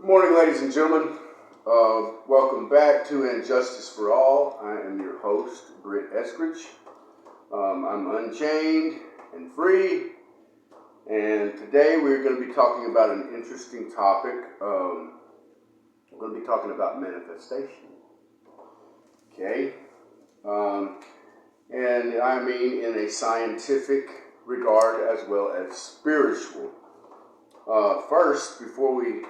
Good morning, ladies and gentlemen. Welcome back to Injustice for All. I am your host, Britt Eskridge. I'm unchained and free, and today we're going to be talking about an interesting topic. We're going to be talking about manifestation. Okay? And I mean in a scientific regard as well as spiritual. First, before we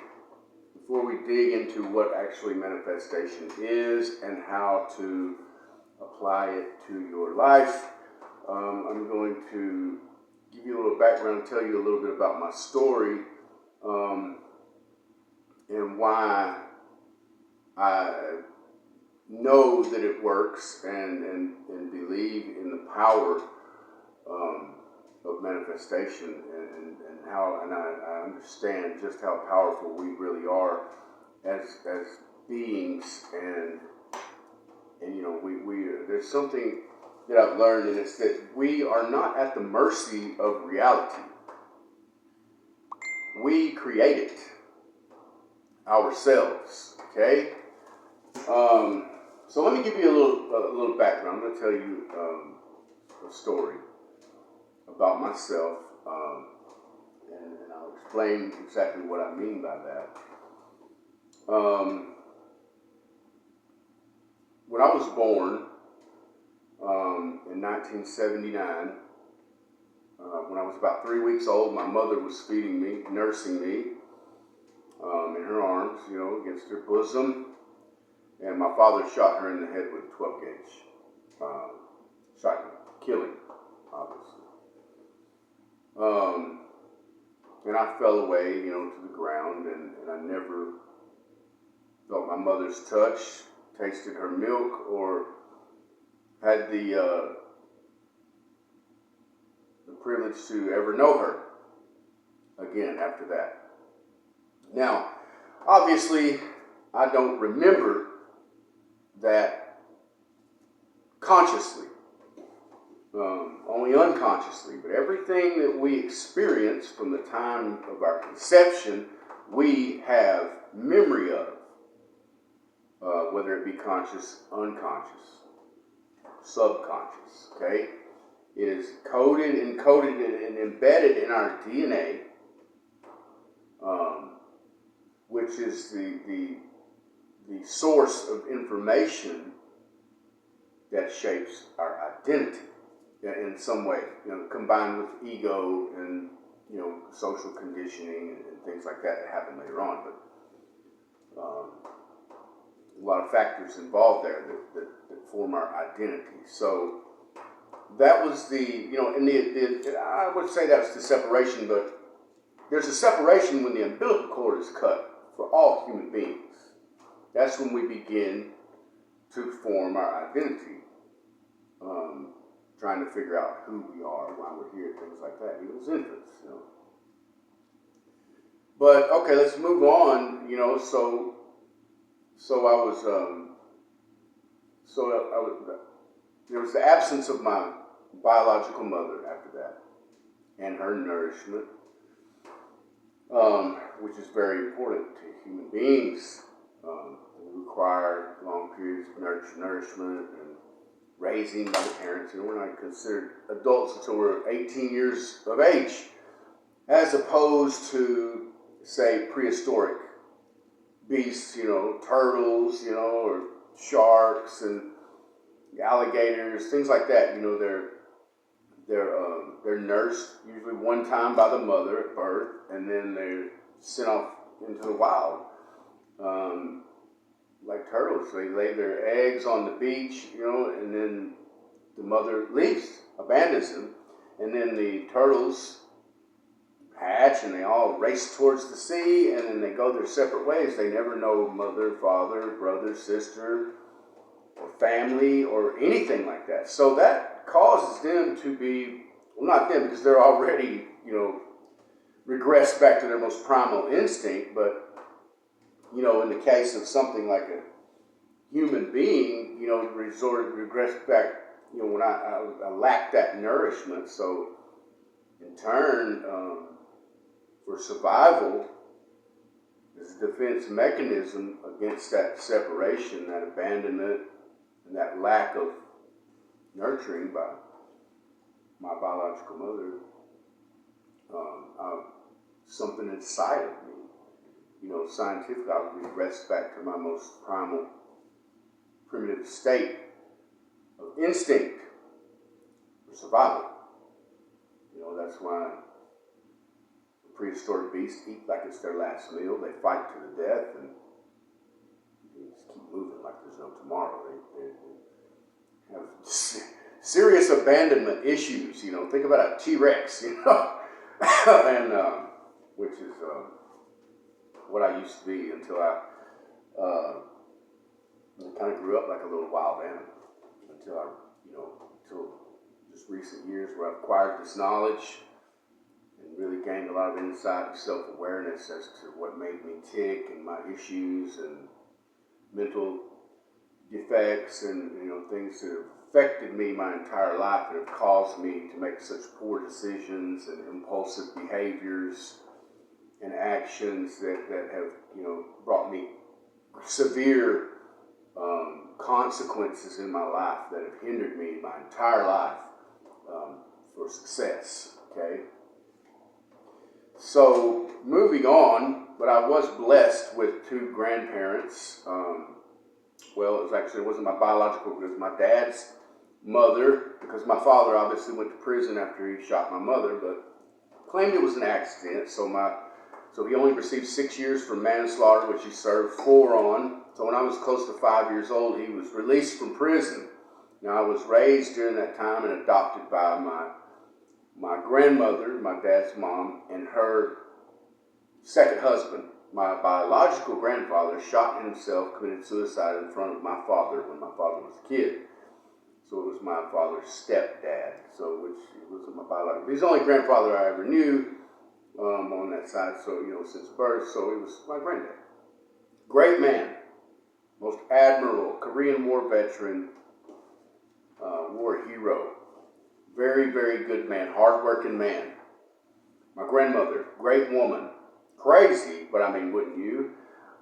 dig into what actually manifestation is and how to apply it to your life, I'm going to give you a little background, tell you a little bit about my story, and why I know that it works and believe in the power of manifestation and how I understand just how powerful we really are as beings, and you know we there's something that I've learned, and it's that we are not at the mercy of reality. We create it ourselves. Okay. So let me give you a little background. I'm going to tell you a story about myself, and I'll explain exactly what I mean by that. When I was born in 1979, when I was about 3 weeks old, my mother was feeding me, nursing me in her arms, against her bosom, and my father shot her in the head with a 12 gauge shotgun, killing, obviously. And I fell away, to the ground, and I never felt my mother's touch, tasted her milk, or had the privilege to ever know her again after that. Now, obviously, I don't remember that consciously. Only unconsciously, but everything that we experience from the time of our conception, we have memory of, whether it be conscious, unconscious, subconscious. Okay, it is coded, encoded, and embedded in our DNA, which is the source of information that shapes our identity in some way, combined with ego and, social conditioning and things like that happen later on. But a lot of factors involved there that form our identity. So that was I would say that was the separation, but there's a separation when the umbilical cord is cut for all human beings. That's when we begin to form our identity. Trying to figure out who we are, why we're here, things like that, even as infants, But okay, let's move on. There was the absence of my biological mother after that, and her nourishment, which is very important to human beings. We require long periods of nourishment and raising by the parents. We're not considered adults until we're 18 years of age, as opposed to, say, prehistoric beasts, turtles, or sharks and alligators, things like that. They're nursed usually one time by the mother at birth, and then they're sent off into the wild. Like turtles, they lay their eggs on the beach, and then the mother leaves, abandons them, and then the turtles hatch and they all race towards the sea, and then they go their separate ways. They never know mother, father, brother, sister, or family, or anything like that. So that causes them to be, well, not them, because they're already, regressed back to their most primal instinct, but in the case of something like a human being, regress back, when I lack that nourishment. So in turn, for survival, as a defense mechanism against that separation, that abandonment, and that lack of nurturing by my biological mother. Something inside of me, scientifically, I would regress back to my most primal, primitive state of instinct for survival. That's why prehistoric beasts eat like it's their last meal. They fight to the death and they just keep moving like there's no tomorrow. They have serious abandonment issues. Think about a T-Rex, and which is what I used to be until I kind of grew up like a little wild animal until just recent years where I've acquired this knowledge and really gained a lot of insight and self-awareness as to what made me tick and my issues and mental defects and things that have affected me my entire life and have caused me to make such poor decisions and impulsive behaviors and actions that have brought me severe consequences in my life that have hindered me my entire life for success. Okay. So moving on, but I was blessed with two grandparents. It wasn't my biological, it was my dad's mother, because my father obviously went to prison after he shot my mother, but claimed it was an accident. So he only received 6 years for manslaughter, which he served 4 on. So when I was close to 5 years old, he was released from prison. Now, I was raised during that time and adopted by my grandmother, my dad's mom, and her second husband. My biological grandfather shot himself, committed suicide in front of my father when my father was a kid. So it was my father's stepdad, which wasn't my biological. He's the only grandfather I ever knew on that side, since birth. So he was my granddad. Great man, most admirable Korean War veteran, war hero. Very, very good man, hardworking man. My grandmother, great woman. Crazy, but wouldn't you?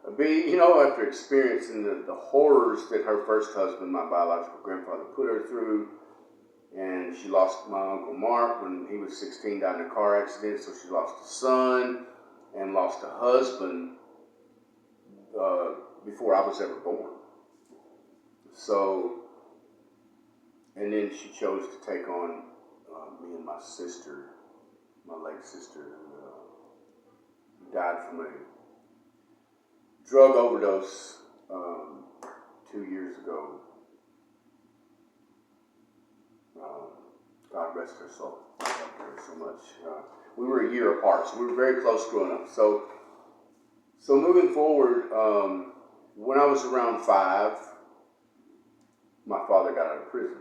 After experiencing the horrors that her first husband, my biological grandfather, put her through, and she lost my Uncle Mark when he was 16, died in a car accident, so she lost a son and lost a husband before I was ever born. So, and then she chose to take on me and my sister, my late sister, who died from a drug overdose 2 years ago. God rest her soul. I loved her so much. We were a year apart, so we were very close growing up. So moving forward, when I was around 5, my father got out of prison.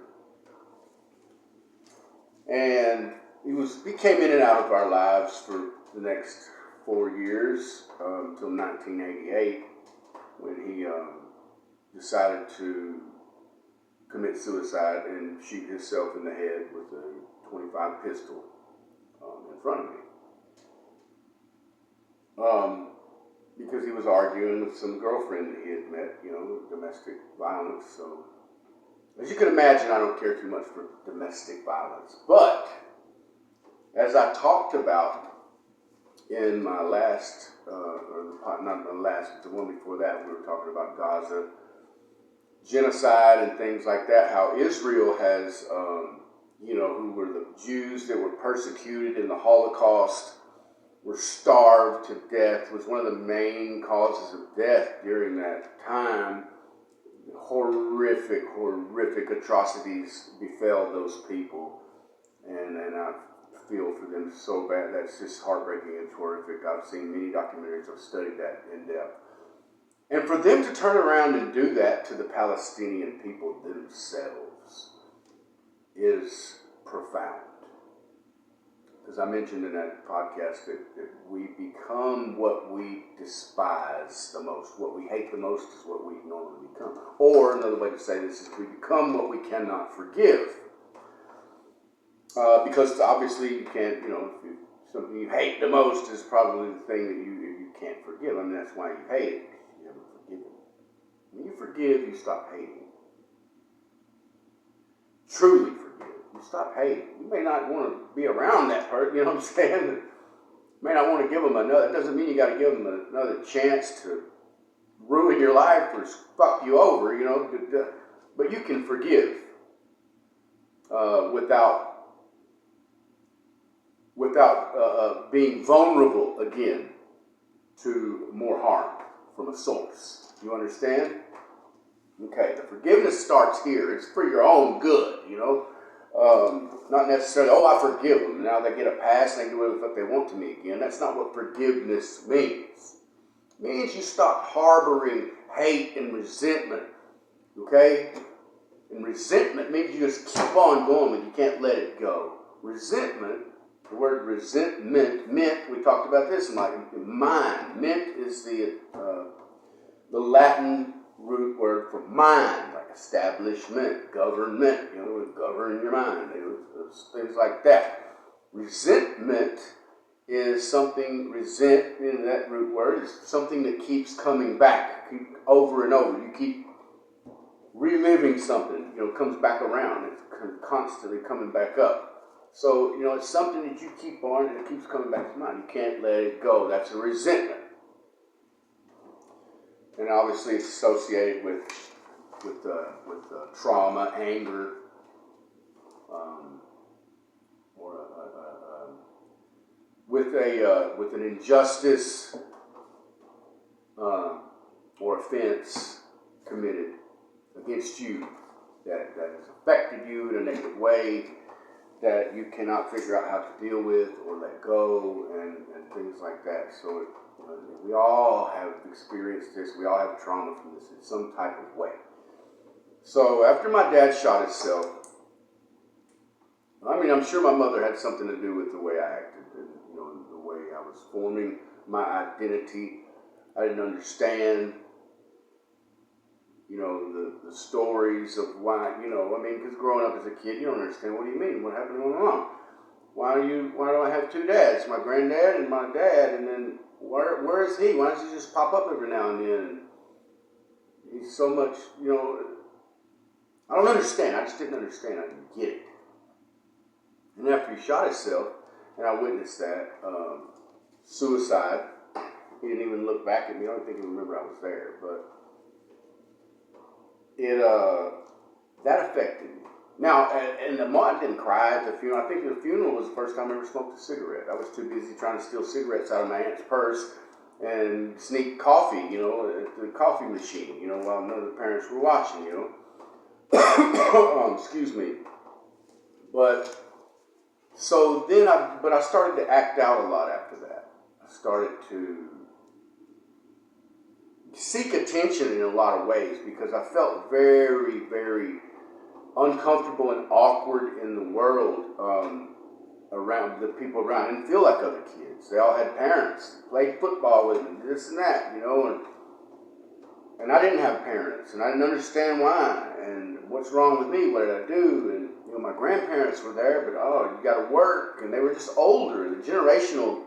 And he came in and out of our lives for the next 4 years, until 1988, when he decided to commit suicide and shoot himself in the head with a .25 pistol in front of me. Because he was arguing with some girlfriend that he had met, domestic violence. So, as you can imagine, I don't care too much for domestic violence. But, as I talked about in my last, not the last, but the one before that, we were talking about Gaza, genocide and things like that, how Israel has, who were the Jews that were persecuted in the Holocaust, were starved to death, was one of the main causes of death during that time. Horrific atrocities befell those people. And I feel for them so bad. That's just heartbreaking and horrific. I've seen many documentaries. I've studied that in depth. And for them to turn around and do that to the Palestinian people themselves is profound. Because I mentioned in that podcast that we become what we despise the most. What we hate the most is what we normally become. Or another way to say this is we become what we cannot forgive. Because obviously you can't, if you something you hate the most is probably the thing that you can't forgive. I mean, that's why you hate it. You haven't forgiven. When you forgive, you stop hating. Truly forgive. You stop hating. You may not want to be around that person, you know what I'm saying? You may not want to give them another. It doesn't mean you got to give them another chance to ruin your life or fuck you over, you know. But you can forgive without being vulnerable again to more harm from a source. You understand? Okay, the forgiveness starts here. It's for your own good, you know. Not necessarily, I forgive them. Now they get a pass and they can do whatever the fuck they want to me again. That's not what forgiveness means. It means you stop harboring hate and resentment. Okay? And resentment means you just keep on going and you can't let it go. Resentment, the word resentment, we talked about this in mind. Ment is the Latin root word for mind, like establishment, government, you know, govern your mind, things like that. Resentment is something, in that root word, is something that keeps coming back, over and over. You keep reliving something, you know, comes back around. It's constantly coming back up. So, you know, it's something that you keep on and it keeps coming back to mind. You can't let it go. That's a resentment. And obviously it's associated with trauma, anger, with an injustice or offense committed against you that has affected you in a negative way, that you cannot figure out how to deal with or let go, and things like that. So we all have experienced this. We all have trauma from this in some type of way. So after my dad shot himself, I mean, I'm sure my mother had something to do with the way I acted, and, you know, the way I was forming my identity. I didn't understand, you know, the stories of why, you know, I mean, because growing up as a kid, you don't understand. What do you mean? What happened to my mom? Why do I have two dads? My granddad and my dad, and then where is he? Why does he just pop up every now and then? He's so much, you know, I don't understand. I just didn't understand. I didn't get it. And after he shot himself, and I witnessed that, suicide, he didn't even look back at me. I don't think he remembered I was there, but that affected me. Now, and I didn't cry at the funeral. I think the funeral was the first time I ever smoked a cigarette. I was too busy trying to steal cigarettes out of my aunt's purse and sneak coffee, you know, at the coffee machine, you know, while none of the parents were watching, you know. Excuse me. But so then I started to act out a lot after that. I started to seek attention in a lot of ways because I felt very, very uncomfortable and awkward in the world around the people around. I didn't feel like other kids. They all had parents, played football with them, this and that, you know, and I didn't have parents, and I didn't understand why, and what's wrong with me, what did I do, and, you know, my grandparents were there, but, you got to work, and they were just older, the generational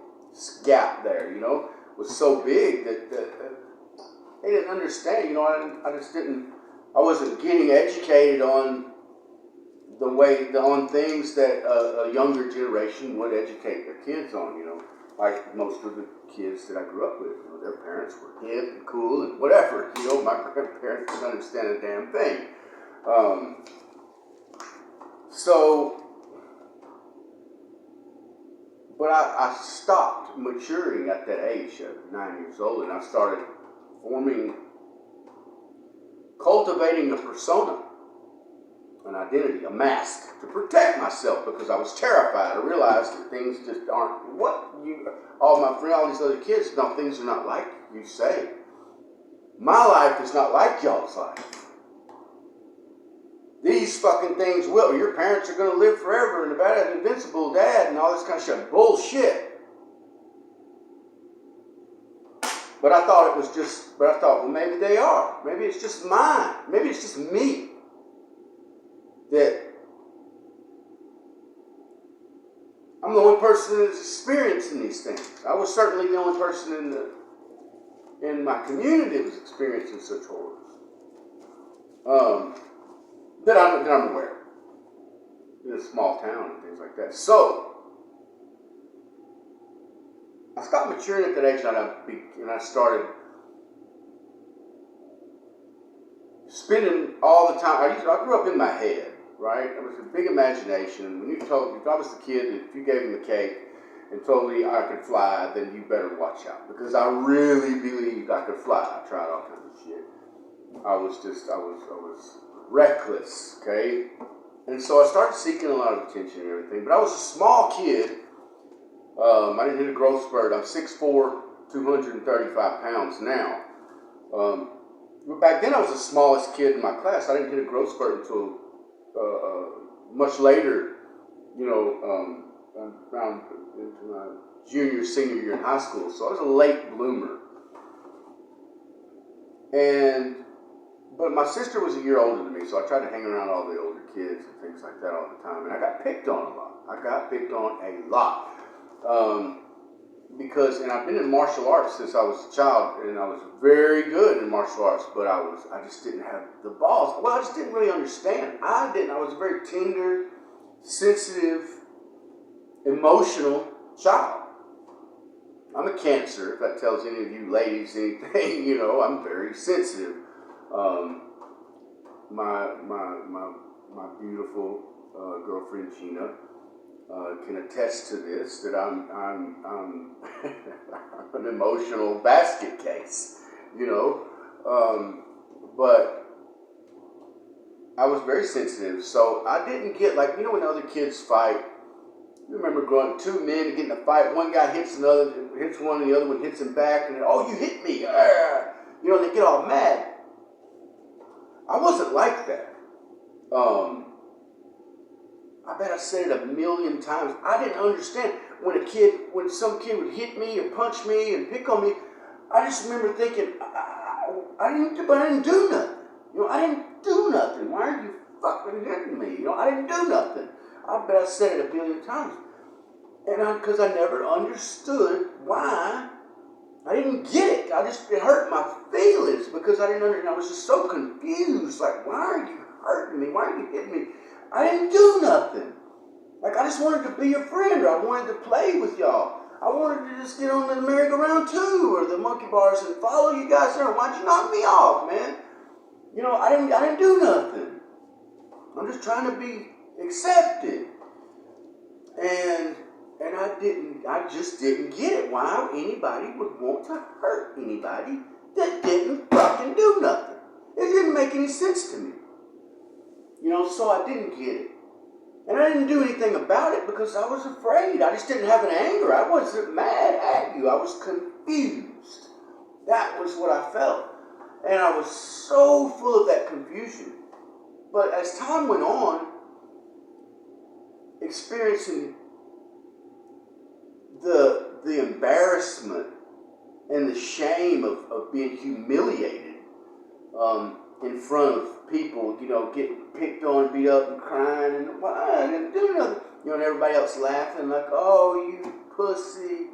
gap there, you know, was so big that they didn't understand, you know, I wasn't getting educated on on things that a younger generation would educate their kids on, you know, like most of the kids that I grew up with, you know, their parents were hip and cool and whatever, you know, my grandparents didn't understand a damn thing. But I stopped maturing at that age of 9 years old, and I started cultivating a persona, an identity, a mask to protect myself because I was terrified. I realized that things just aren't all these other kids, no, things are not like you say. My life is not like y'all's life. These fucking things will. Your parents are going to live forever and about an invincible dad and all this kind of shit. Bullshit. But I thought, well, maybe they are. Maybe it's just mine. Maybe it's just me. That I'm the only person person that's experiencing these things. I was certainly the only person in my community that was experiencing such horrors. That I'm aware of. In a small town and things like that. So, I stopped maturing at that age and I started spending all the time. I grew up in my head, right? It was a big imagination. When if I was the kid, if you gave me the cake and told me I could fly, then you better watch out. Because I really believed I could fly. I tried all kinds of shit. I was reckless, okay? And so I started seeking a lot of attention and everything. But I was a small kid. I didn't hit a growth spurt. I'm 6'4", 235 pounds now. But back then I was the smallest kid in my class. I didn't hit a growth spurt until much later, around into my senior year in high school. So I was a late bloomer. But my sister was a year older than me, so I tried to hang around all the older kids and things like that all the time. And I got picked on a lot. Because I've been in martial arts since I was a child, and I was very good in martial arts, but I just didn't have the balls. Well, I just didn't really understand. I was a very tender, sensitive, emotional child. I'm a Cancer, if that tells any of you ladies anything, I'm very sensitive. My beautiful girlfriend Gina can attest to this, that I'm an emotional basket case, but I was very sensitive, so I didn't get when other kids fight. You remember two men get in a fight, one guy hits one and the other one hits him back, and oh, you hit me, they get all mad. I wasn't like that. I bet I said it a million times. I didn't understand when some kid would hit me or punch me and pick on me. I just remember thinking, I didn't do nothing. I didn't do nothing. Why are you fucking hitting me? I didn't do nothing. I bet I said it a billion times. And because I never understood why. I didn't get it. It hurt my feelings because I didn't understand. I was just so confused. Like, why are you hurting me? Why are you hitting me? I didn't do nothing. I just wanted to be your friend, or I wanted to play with y'all. I wanted to just get on the merry-go-round too, or the monkey bars and follow you guys there. Why'd you knock me off, man? I didn't do nothing. I'm just trying to be accepted. And I just didn't get it. Why anybody would want to hurt anybody that didn't fucking do nothing. It didn't make any sense to me. So I didn't get it. And I didn't do anything about it because I was afraid. I just didn't have an anger. I wasn't mad at you. I was confused. That was what I felt. And I was so full of that confusion. But as time went on, experiencing the embarrassment and the shame of being humiliated in front of people, getting picked on, beat up, and crying, and why I didn't do nothing, and everybody else laughing like, oh, you pussy,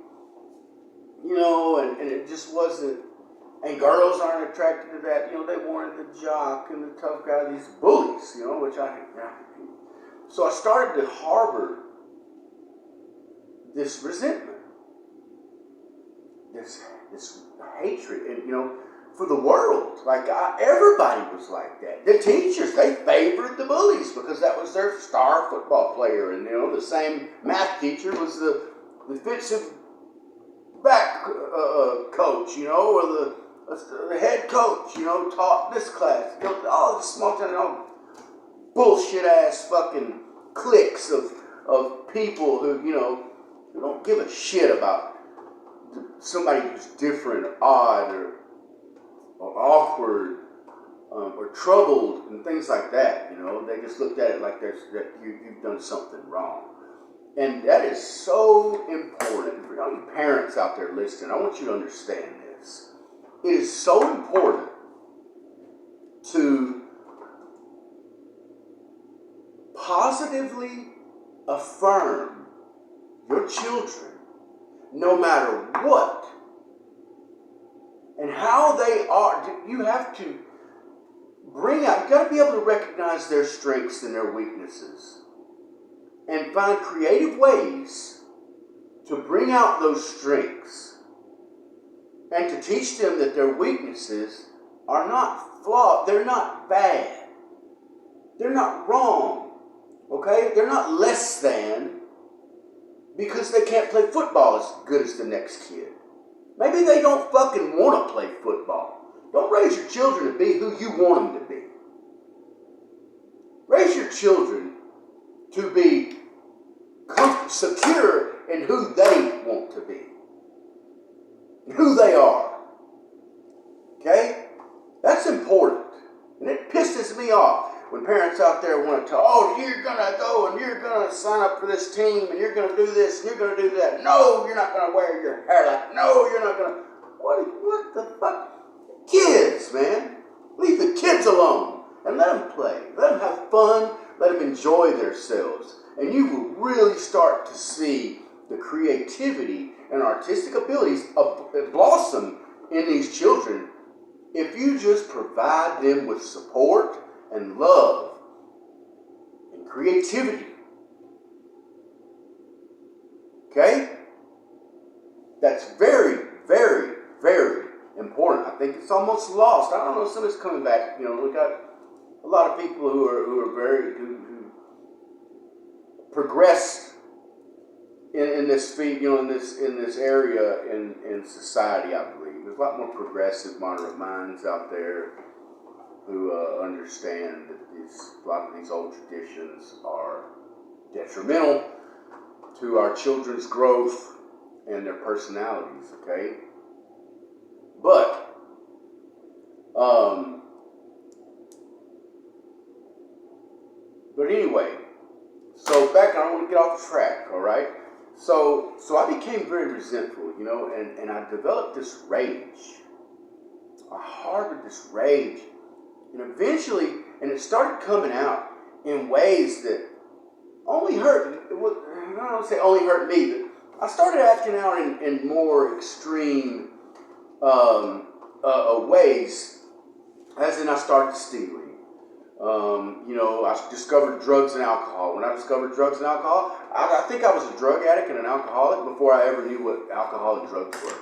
and it just wasn't. And girls aren't attracted to that, they wanted the jock and the tough guy, these bullies, which I hate. So I started to harbor this resentment, this hatred, and for the world. Everybody was like that. The teachers, they favored the bullies because that was their star football player, and the same math teacher was the defensive back coach, or the head coach, taught this class. All the small town, bullshit ass fucking cliques of people who don't give a shit about somebody who's different or odd or awkward or troubled and things like that. They just looked at it like that you've done something wrong. And that is so important. For all you parents out there listening, I want you to understand this. It is so important to positively affirm your children, no matter what, and how they are. You have to bring out, you got to be able to recognize their strengths and their weaknesses and find creative ways to bring out those strengths and to teach them that their weaknesses are not flawed. They're not bad. They're not wrong. Okay? They're not less than because they can't play football as good as the next kid. Maybe they don't fucking want to play football. Don't raise your children to be who you want them to be. Raise your children to be secure in who they want to be. Who they are. Okay? That's important. And it pisses me off when parents out there want to tell, oh, you're going to go and you're going to sign up for this team and you're going to do this and you're going to do that. No, you're not going to wear your hair like, no, you're not going to. What the fuck? Kids, man. Leave the kids alone and let them play. Let them have fun. Let them enjoy themselves. And you will really start to see the creativity and artistic abilities blossom in these children if you just provide them with support and love and creativity. Okay? That's very, very, very important. I think it's almost lost. I don't know, somebody's coming back. You know, we got a lot of people who who progressed in this field, you know, in this area in society, I believe. There's a lot more progressive, moderate minds out there who understand that a lot of these old traditions are detrimental to our children's growth and their personalities, okay? But, anyway, so back, I don't want to get off track, all right? So I became very resentful, you know, and I developed this rage. I harbored this rage. And eventually, and it started coming out in ways that only hurt, I don't want to say only hurt me, but I started acting out in more extreme ways, as in I started stealing. You know, I discovered drugs and alcohol. When I discovered drugs and alcohol, I think I was a drug addict and an alcoholic before I ever knew what alcohol and drugs were.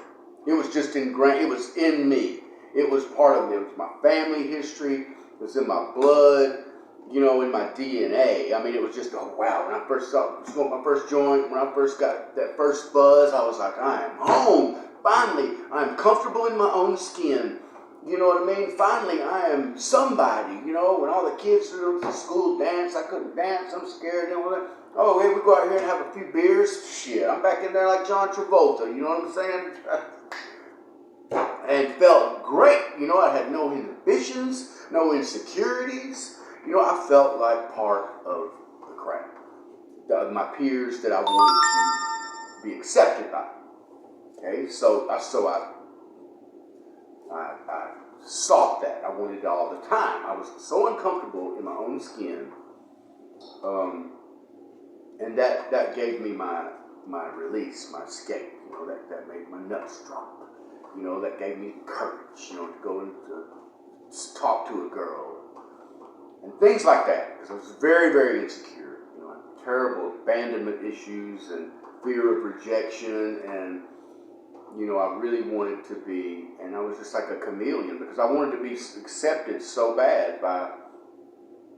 It was just ingrained. It was in me. It was part of me. It was my family history. It was in my blood, you know, in my DNA. I mean, it was just, oh, wow. When I first smoked my first joint, when I first got that first buzz, I was like, I am home. Finally, I'm comfortable in my own skin. You know what I mean? Finally, I am somebody. You know, when all the kids were to school dance, I couldn't dance. I'm scared. Oh, hey, we go out here and have a few beers. Shit, I'm back in there like John Travolta. You know what I'm saying? And felt great. You know, I had no inhibitions, no insecurities. You know, I felt like part of the crowd. My peers that I wanted to be accepted by. Okay, so I sought that. I wanted it all the time. I was so uncomfortable in my own skin, and that gave me my release, my escape. You know, that made my nuts drop. You know, that gave me courage. You know, to go and to talk to a girl and things like that. Because I was very, very insecure. You know, I had terrible abandonment issues and fear of rejection and. You know, I really wanted to be, and I was just like a chameleon because I wanted to be accepted so bad by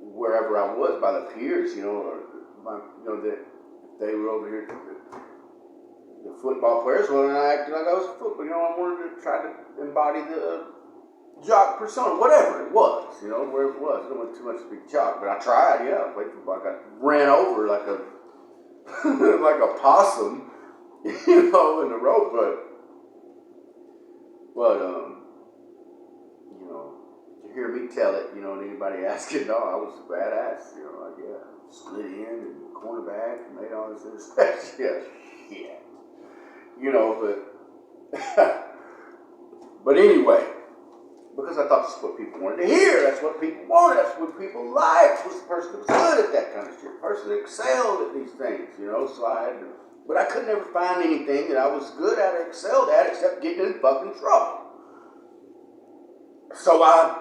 wherever I was, by the peers, you know, or that they were over here, the football players. Well, and I acted like I was a football. You know, I wanted to try to embody the jock persona, whatever it was. You know, where it was. I don't want too much to be jock, but I tried. Yeah, I played football. I got ran over like a like a possum, you know, in the road, But you know, to hear me tell it, you know, and anybody asking, no, I was a badass, you know, like, yeah, split in and cornerback and made all this other stuff. Yeah, shit. You know, but anyway, because I thought that's what people wanted to hear, that's what people wanted, that's what people liked, was the person that was good at that kind of shit, the person that excelled at these things, you know, so I had to, But I could never find anything that I was good at or excelled at except getting in fucking trouble. So I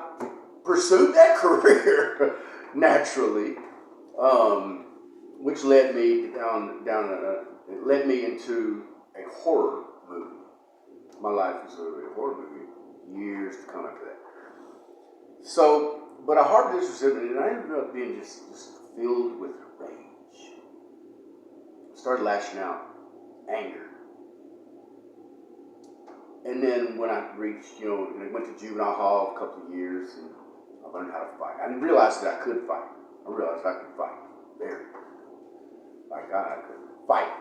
pursued that career naturally, which led me it led me into a horror movie. My life was a horror movie, years to come after that. So, but I harbored this resentment, and I ended up being just filled with rage. Started lashing out, anger. And then when I reached, I went to juvenile hall a couple of years, and I learned how to fight. I didn't realize that I could fight. I realized I could fight. Very. By God, I could fight.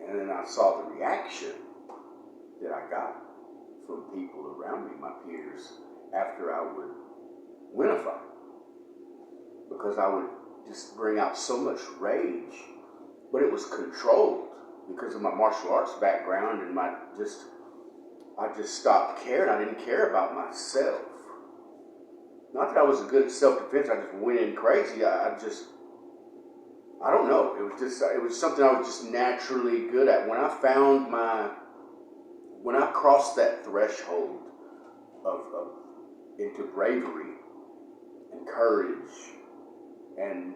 And then I saw the reaction that I got from people around me, my peers, after I would win a fight. Because I would just bring out so much rage, but it was controlled because of my martial arts background and I just stopped caring. I didn't care about myself. Not that I wasn't good at self-defense. I just went in crazy. I don't know. It was something I was just naturally good at. When I crossed that threshold into bravery and courage and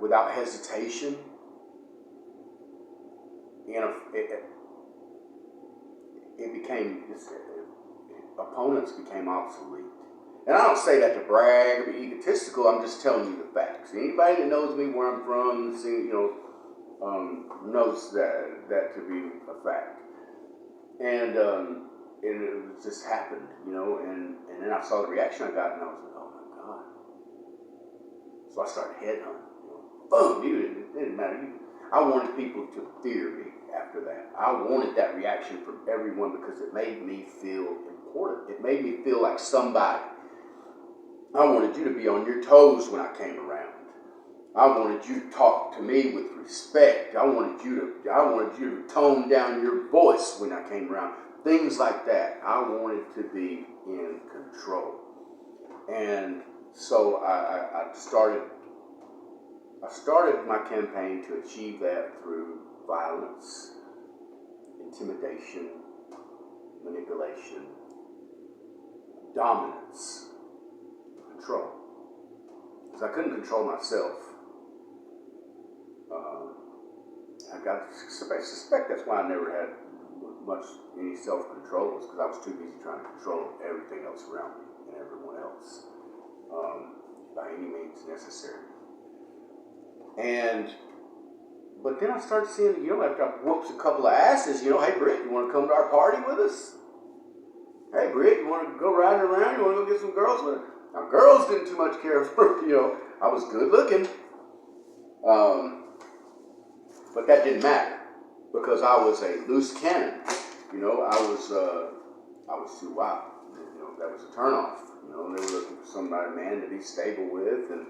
without hesitation, opponents became obsolete. And I don't say that to brag or be egotistical. I'm just telling you the facts. Anybody that knows me, where I'm from, knows that to be a fact. And it just happened, and then I saw the reaction I got, and I was like, oh my God. So I started headhunting. Boom, dude, it didn't matter. I wanted people to fear me after that. I wanted that reaction from everyone because it made me feel important. It made me feel like somebody. I wanted you to be on your toes when I came around. I wanted you to talk to me with respect. I wanted you to tone down your voice when I came around. Things like that. I wanted to be in control. And so I started my campaign to achieve that through violence, intimidation, manipulation, dominance, control. Because I couldn't control myself. I suspect that's why I never had any self-control, was because I was too busy trying to control everything else around me and everyone else by any means necessary. But then I started seeing, after I whooped a couple of asses, hey, Britt, you want to come to our party with us? Hey, Britt, you want to go riding around? You want to go get some girls with us? Now, girls didn't too much care for, I was good looking. But that didn't matter because I was a loose cannon. I was too wild. That was a turnoff. They were looking for man to be stable with and,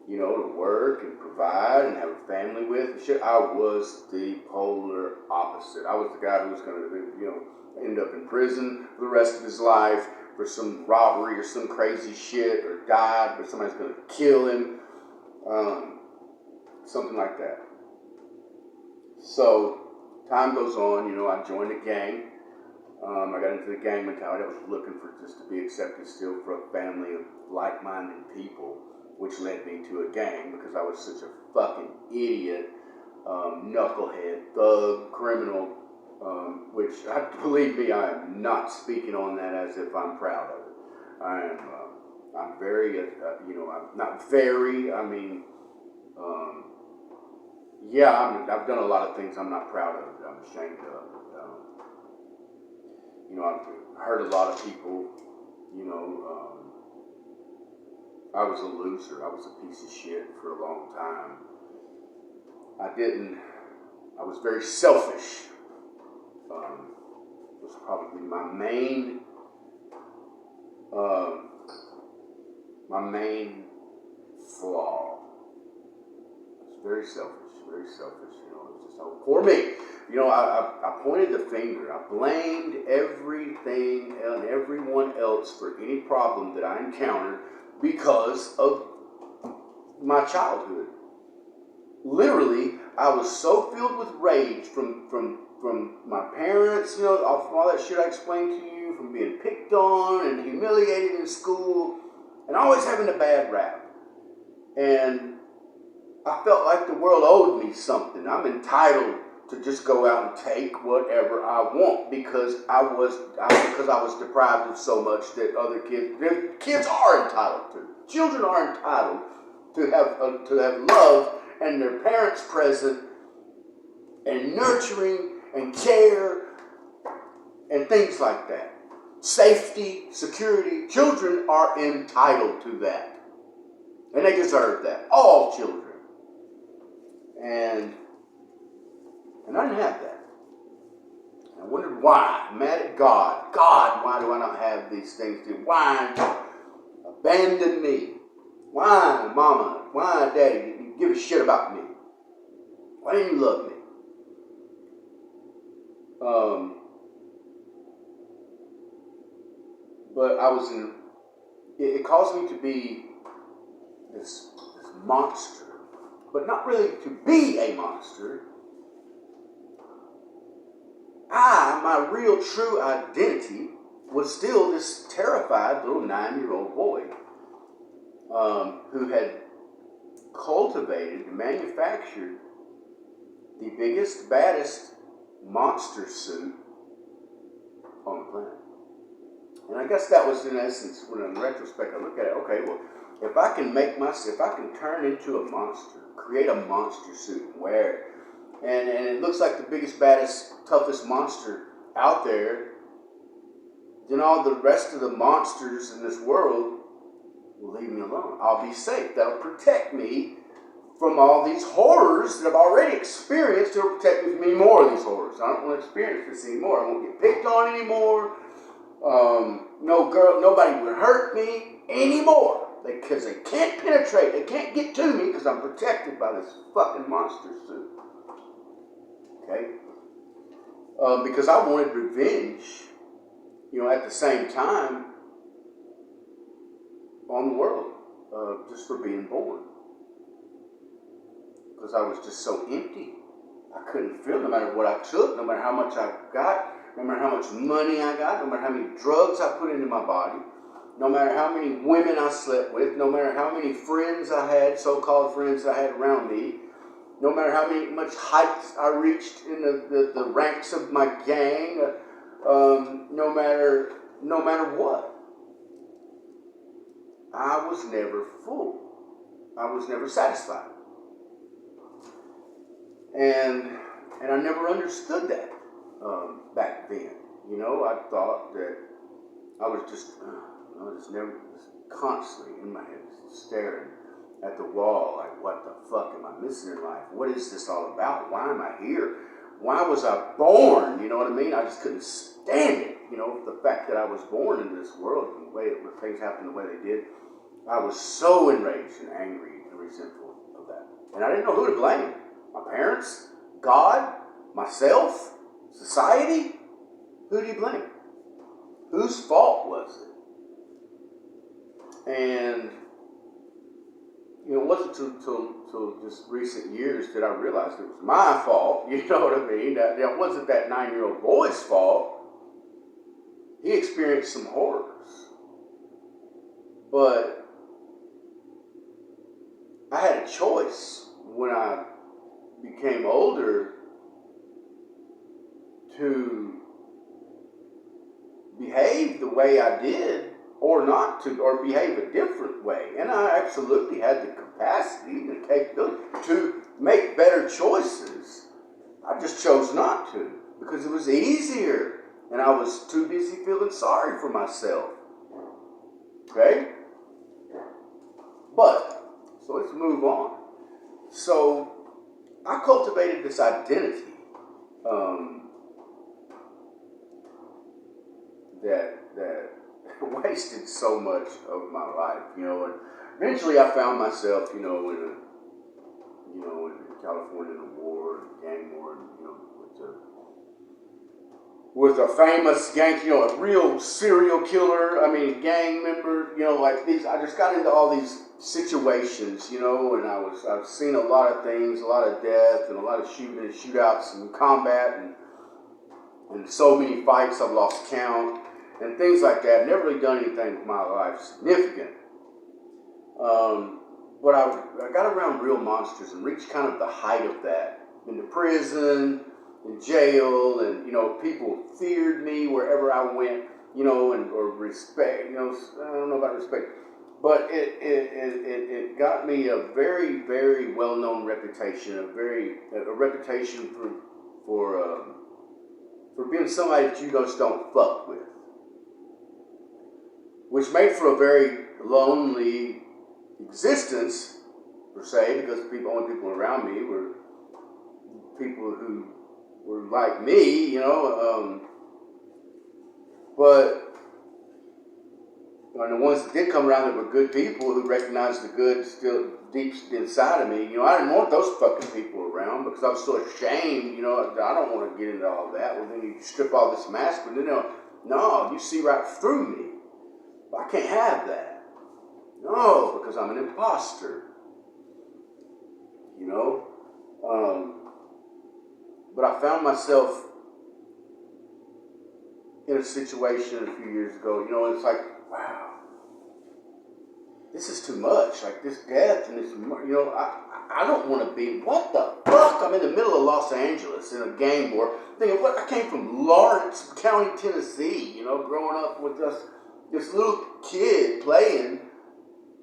to work and provide and have a family with and shit. I was the polar opposite. I was the guy who was going to, end up in prison for the rest of his life for some robbery or some crazy shit, or died, but somebody's going to kill him. Something like that. So, time goes on, I joined a gang. I got into the gang mentality. I was looking for just to be accepted still for a family of like-minded people, which led me to a gang because I was such a fucking idiot, knucklehead, thug, criminal, which, believe me, I am not speaking on that as if I'm proud of it. I'm very, I'm not very, I've done a lot of things I'm not proud of, that I'm ashamed of. I've hurt a lot of people, I was a loser. I was a piece of shit for a long time. I was very selfish. Was probably my main flaw. I was very selfish. It was just poor me. I pointed the finger. I blamed everything and everyone else for any problem that I encountered because of my childhood. Literally, I was so filled with rage from my parents, you know, all that shit I explained to you, from being picked on and humiliated in school, and always having a bad rap. And I felt like the world owed me something. I'm entitled to just go out and take whatever I want because I was deprived of so much that other kids are entitled to. Children are entitled to have love and their parents present and nurturing and care and things like that. Safety, security. Children are entitled to that. And they deserve that. All children. And I didn't have that. I wondered why. I'm mad at God. God, why do I not have these things? Why abandon me? Why, Mama? Why, Daddy? Did you give a shit about me? Why didn't you love me? But it caused me to be this monster. But not really to be a monster. My real true identity was still this terrified little 9-year-old boy who had cultivated and manufactured the biggest, baddest monster suit on the planet. And I guess that was in essence, when in retrospect I look at it, okay, well, if I can turn into a monster, create a monster suit and wear it, and it looks like the biggest, baddest, toughest monster out there, then all the rest of the monsters in this world will leave me alone. I'll be safe. That'll protect me from all these horrors that I've already experienced. It'll protect me from any more of these horrors. I don't want to experience this anymore. I won't get picked on anymore. Nobody would hurt me anymore. Because they can't penetrate. They can't get to me because I'm protected by this fucking monster suit. Okay? Because I wanted revenge, at the same time on the world, just for being born. Because I was just so empty. I couldn't feel no matter what I took, no matter how much I got, no matter how much money I got, no matter how many drugs I put into my body, no matter how many women I slept with, no matter how many friends I had, so-called friends I had around me, no matter how much heights I reached in the ranks of my gang, no matter what. I was never full. I was never satisfied. And I never understood that back then. I thought that I was just constantly in my head, staring at the wall, like, what the fuck am I missing in life? What is this all about? Why am I here? Why was I born? You know what I mean? I just couldn't stand it. The fact that I was born into this world and the way things happened the way they did. I was so enraged and angry and resentful of that. And I didn't know who to blame. My parents? God? Myself? Society? Who do you blame? Whose fault was it? And it wasn't till just recent years that I realized it was my fault. You know what I mean? That wasn't that 9-year-old boy's fault. He experienced some horrors. But I had a choice when I became older to behave the way I did or not to, or behave a different way. And I absolutely had the capacity and the capability to make better choices. I just chose not to because it was easier and I was too busy feeling sorry for myself. Okay? But, so let's move on. So, I cultivated this identity that wasted so much of my life, and eventually I found myself, in California in a war, gang war, with the with a famous gang, a real serial killer, gang member, like these. I just got into all these situations, and I've seen a lot of things, a lot of death, and a lot of shooting and shootouts and combat, and so many fights I've lost count, and things like that. I've never really done anything with my life significant. But I got around real monsters and reached kind of the height of that. Into prison, in jail, and people feared me wherever I went, or respect. I don't know about respect, but it got me a very, very well-known reputation, a reputation for being somebody that you just don't fuck with, which made for a very lonely existence per se, because only people around me were people who were like me, but the ones that did come around that were good people who recognized the good still deep inside of me, I didn't want those fucking people around because I was so ashamed, I don't want to get into all that. Well, then you strip all this mask, but no, you see right through me. I can't have that. No, because I'm an imposter. But I found myself in a situation a few years ago, it's like, wow, this is too much. Like this death and this, I don't want to be, what the fuck? I'm in the middle of Los Angeles in a gang war. Thinking, what? I came from Lawrence County, Tennessee, growing up with this little kid playing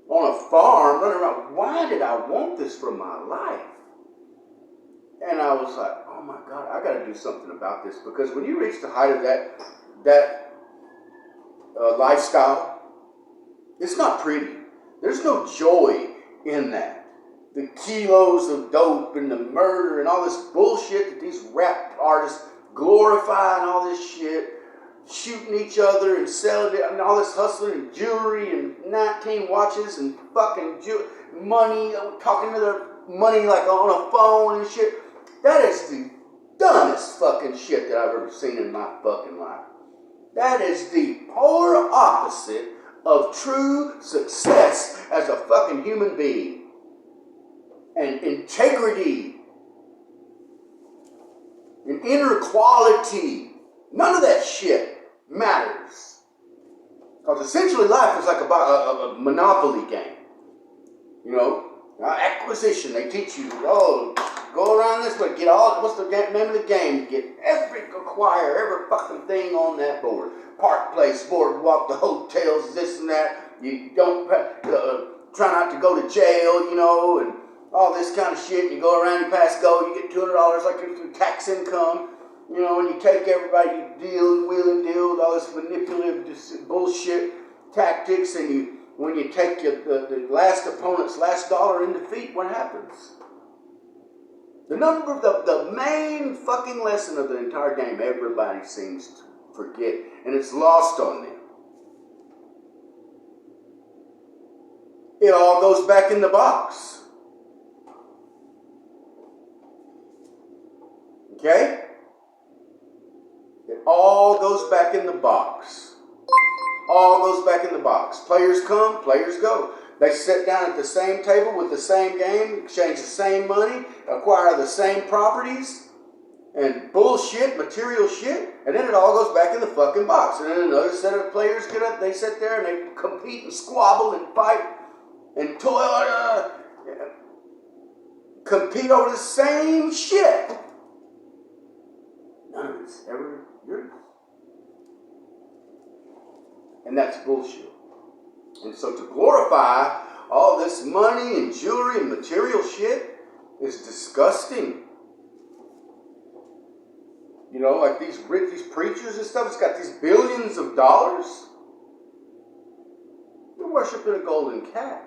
on a farm, running around. Why did I want this for my life? And I was like, oh my God, I got to do something about this, because when you reach the height of that lifestyle, it's not pretty. There's no joy in that. The kilos of dope and the murder and all this bullshit that these rap artists glorify and all this shit, shooting each other and selling it, and all this hustling and jewelry and 19 watches and fucking money, talking to their money like on a phone and shit. That is the dumbest fucking shit that I've ever seen in my fucking life. That is the polar opposite of true success as a fucking human being. And integrity. And inner quality. None of that shit matters. Because essentially life is like a monopoly game. Acquisition. They teach you, go around this way, get all, what's the name of the game? Get acquire every fucking thing on that board. Park Place, boardwalk, the hotels, this and that. You don't, try not to go to jail, and all this kind of shit. You go around, you pass go, you get $200 like your tax income, and you take everybody, you wheel and deal with all this manipulative bullshit tactics, and when you take the last opponent's last dollar in defeat, what happens? The main fucking lesson of the entire game, everybody seems to forget, and it's lost on them. It all goes back in the box. Okay? It all goes back in the box. All goes back in the box. Players come, players go. They sit down at the same table with the same game, exchange the same money, acquire the same properties, and bullshit, material shit, and then it all goes back in the fucking box. And then another set of players get up, they sit there and they compete and squabble and fight and toil, compete over the same shit. None of it's ever yours. And that's bullshit. And so to glorify all this money and jewelry and material shit is disgusting. Like these preachers and stuff, it's got these billions of dollars. You're worshiping a golden calf.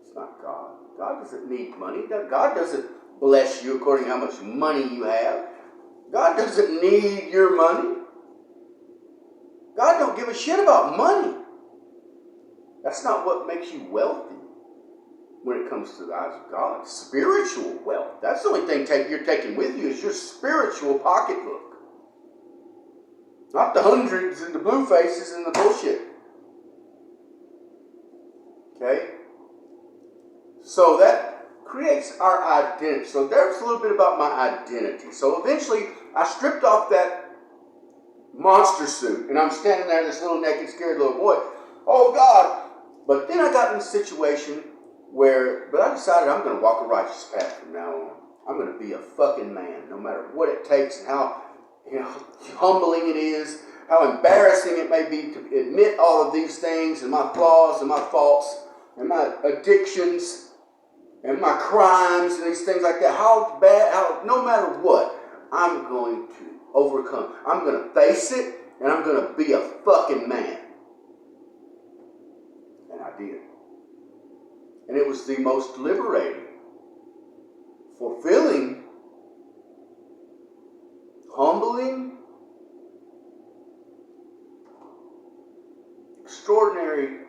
It's not God. God doesn't need money. God doesn't bless you according to how much money you have. God doesn't need your money. God don't give a shit about money. That's not what makes you wealthy when it comes to the eyes of God. Spiritual wealth. That's the only thing you're taking with you is your spiritual pocketbook. Not the hundreds and the blue faces and the bullshit. Okay? So that creates our identity. So there's a little bit about my identity. So eventually, I stripped off that monster suit, and I'm standing there, this little naked, scared little boy. Oh, God. But then I got in a situation but I decided I'm going to walk a righteous path from now on. I'm going to be a fucking man, no matter what it takes and how humbling it is, how embarrassing it may be to admit all of these things and my flaws and my faults and my addictions and my crimes and these things like that. No matter what, I'm going to overcome. I'm going to face it, and I'm going to be a fucking man. And I did. And it was the most liberating, fulfilling, humbling, extraordinary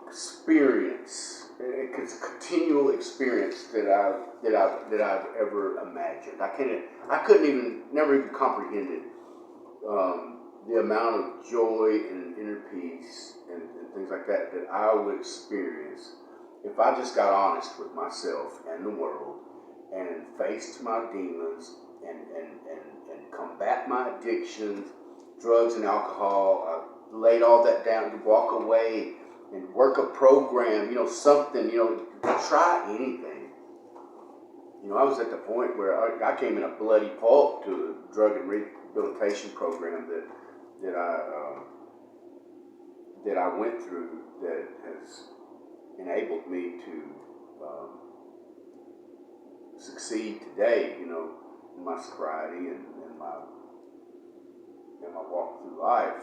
experience. It's a continual experience that I've ever imagined. Never even comprehended the amount of joy and inner peace and things like that I would experience if I just got honest with myself and the world and faced my demons and combat my addictions, drugs and alcohol. I laid all that down to walk away and work a program, something, to try anything. I was at the point where I came in a bloody pulp to a drug and rehabilitation program that I went through that has enabled me to succeed today, in my sobriety and my walk through life.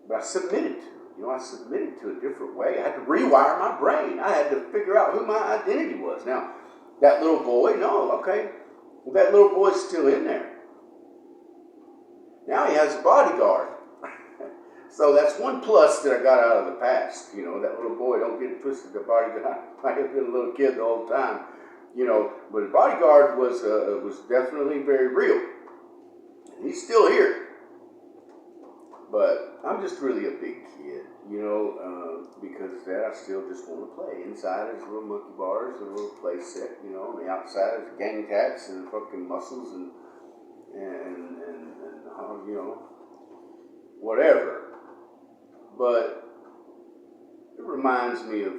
But I submitted to it. I submitted to a different way. I had to rewire my brain. I had to figure out who my identity was. Now, that little boy, well, that little boy's still in there. Now he has a bodyguard. So that's one plus that I got out of the past. That little boy, don't get it twisted, the bodyguard might have been a little kid the whole time. But the bodyguard was definitely very real. And he's still here. But I'm just really a big kid, because of that I still just want to play. Inside is little monkey bars, a little play set, on the outside is gang tats and fucking muscles and whatever. But it reminds me of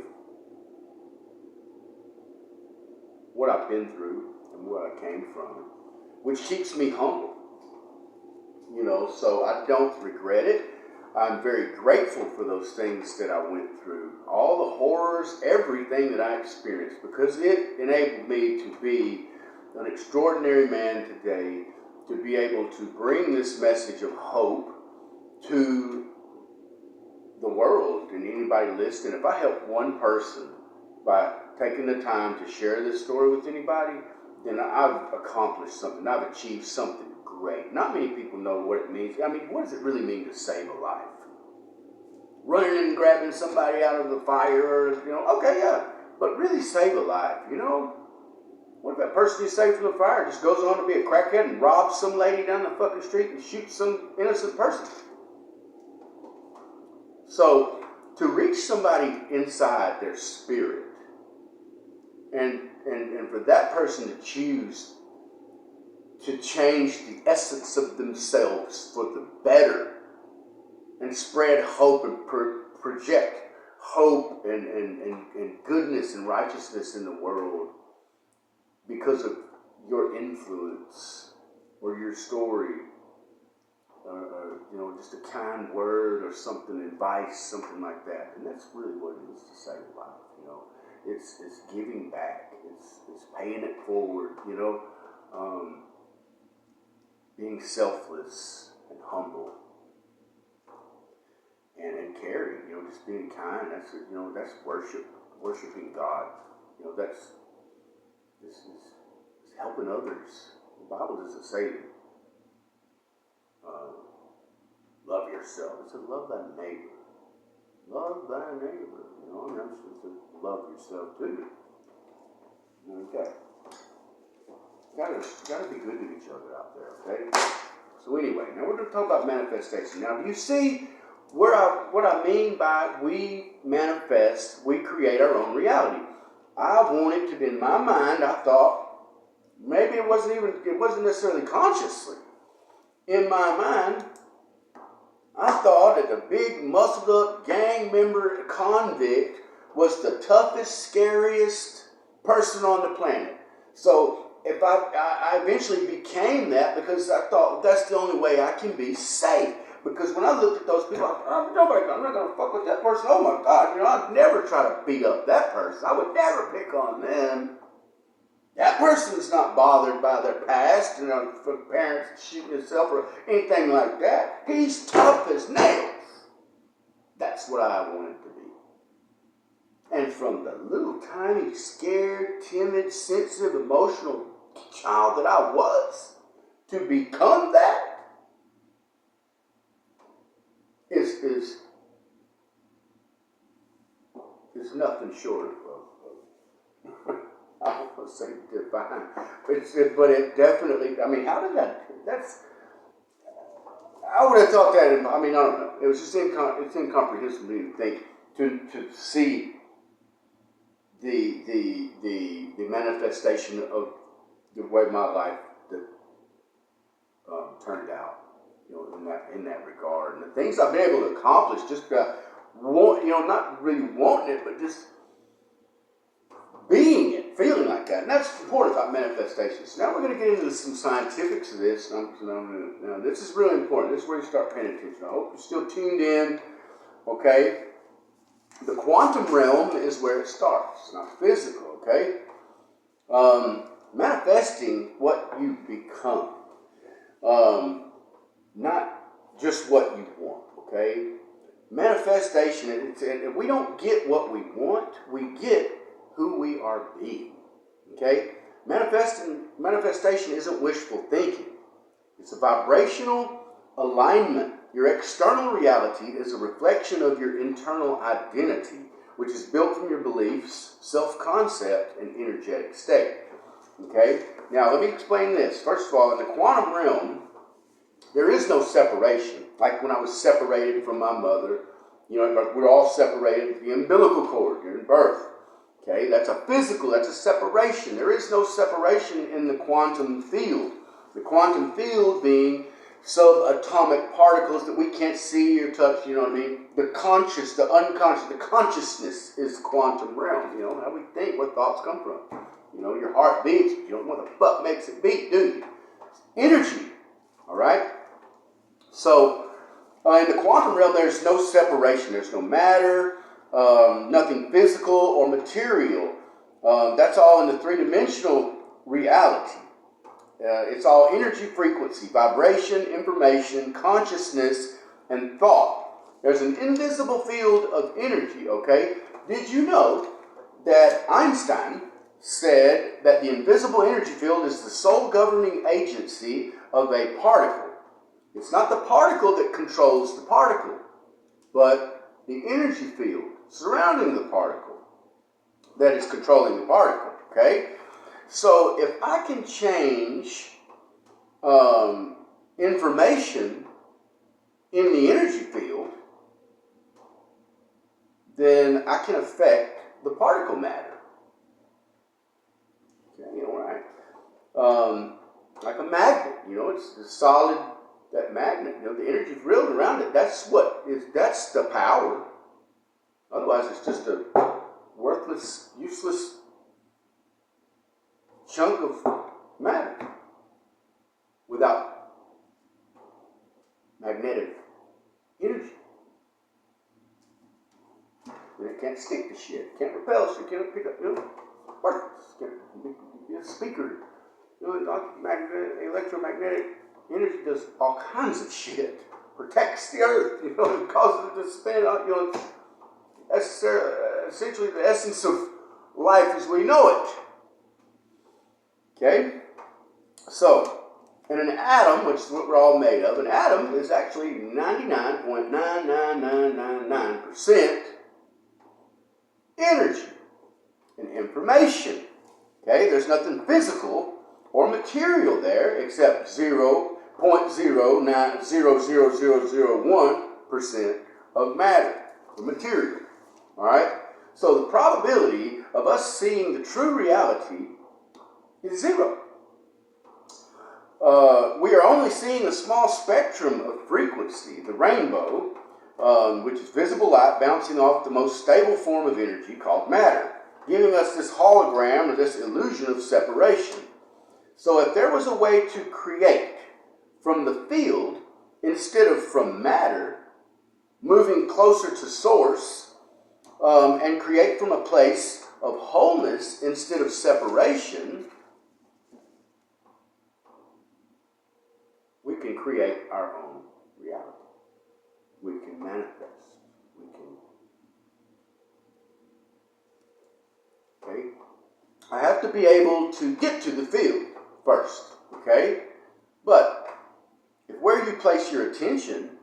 what I've been through and where I came from, which keeps me humble. So I don't regret it. I'm very grateful for those things that I went through. All the horrors, everything that I experienced, because it enabled me to be an extraordinary man today, to be able to bring this message of hope to the world and anybody listening. If I help one person by taking the time to share this story with anybody, then I've accomplished something. I've achieved something great. Not many people know what it means. What does it really mean to save a life? Running and grabbing somebody out of the fire, okay, yeah, but really save a life, What if that person you saved from the fire just goes on to be a crackhead and robs some lady down the fucking street and shoots some innocent person? So, to reach somebody inside their spirit and for that person to choose to change the essence of themselves for the better and spread hope and project hope and goodness and righteousness in the world because of your influence or your story, just a kind word or something, advice, something like that. And that's really what it is to save life, It's giving back. It's paying it forward, being selfless and humble and caring, just being kind. That's worship, worshiping God. That's helping others. The Bible doesn't say love yourself. It says love thy neighbor. Love thy neighbor. I'm supposed to love yourself too. Okay. Gotta be good to each other out there, okay? So anyway, now we're going to talk about manifestation. Now, you see what I mean by we manifest, we create our own reality. I wanted to, in my mind, I thought, maybe it wasn't necessarily consciously. In my mind, I thought that the big, muscled-up gang member convict was the toughest, scariest person on the planet. So if I eventually became that because I thought that's the only way I can be safe. Because when I looked at those people, I'm not going to fuck with that person. Oh my God, I'd never try to beat up that person. I would never pick on them. That person's not bothered by their past, for parents shooting himself or anything like that. He's tough as nails. That's what I wanted to be. And from the little tiny, scared, timid, sensitive, emotional child that I was, to become that is nothing short of I don't want to say divine, but it definitely, how did I would have thought that, I don't know. It was just it's incomprehensible to me to think, to see the manifestation of the way my life turned out, in that regard, and the things I've been able to accomplish, just not really wanting it, but just being it, feeling like that. And that's important about manifestations. Now we're going to get into some scientifics of this. Now this is really important. This is where you start paying attention. I hope you're still tuned in. Okay? The quantum realm is where it starts. It's not physical, okay? Manifesting what you become. Not just what you want, okay? Manifestation, and we don't get what we want, we get who we are being, okay? Manifestation isn't wishful thinking. It's a vibrational alignment. Your external reality is a reflection of your internal identity, which is built from your beliefs, self-concept, and energetic state, okay? Now, let me explain this. First of all, in the quantum realm, there is no separation. Like when I was separated from my mother, we're all separated with the umbilical cord during birth. Okay, that's a separation. There is no separation in the quantum field. The quantum field being subatomic particles that we can't see or touch, The conscious, the unconscious, the consciousness is quantum realm. How we think, what thoughts come from. Your heart beats, you don't know what the fuck makes it beat, do you? It's energy. All right? So, in the quantum realm, there's no separation. There's no matter, nothing physical or material. That's all in the three-dimensional reality. It's all energy, frequency, vibration, information, consciousness, and thought. There's an invisible field of energy, okay? Did you know that Einstein said that the invisible energy field is the sole governing agency of a particle? It's not the particle that controls the particle, but the energy field surrounding the particle that is controlling the particle, okay? So if I can change information in the energy field, then I can affect the particle matter. Okay, all right. Like a magnet, it's the solid, that magnet, the energy field around it, that's the power. Otherwise, it's just a worthless, useless chunk of matter without magnetic energy. And it can't stick to shit, can't repel shit, can't pick up, worthless, can't be a speaker. Electromagnetic energy does all kinds of shit. Protects the earth, it causes it to spin, that's essentially the essence of life as we know it. Okay? So, in an atom, which is what we're all made of, an atom is actually 99.99999% energy and information. Okay? There's nothing physical or material there, except 0.00001% of matter or material. All right? So the probability of us seeing the true reality is 0. We are only seeing a small spectrum of frequency, the rainbow, which is visible light bouncing off the most stable form of energy called matter, giving us this hologram or this illusion of separation. So if there was a way to create from the field instead of from matter, moving closer to source, and create from a place of wholeness instead of separation, we can create our own reality. We can manifest. We can. Okay? I have to be able to get to the field first. Okay? But if where you place your attention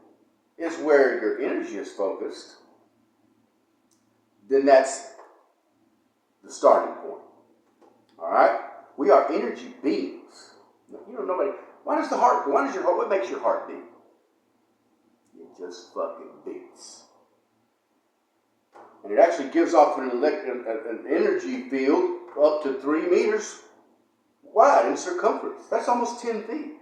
is where your energy is focused, then that's the starting point. All right? We are energy beings. Nobody. What makes your heart beat? It just fucking beats. And it actually gives off an energy field up to 3 meters wide in circumference. That's almost 10 feet.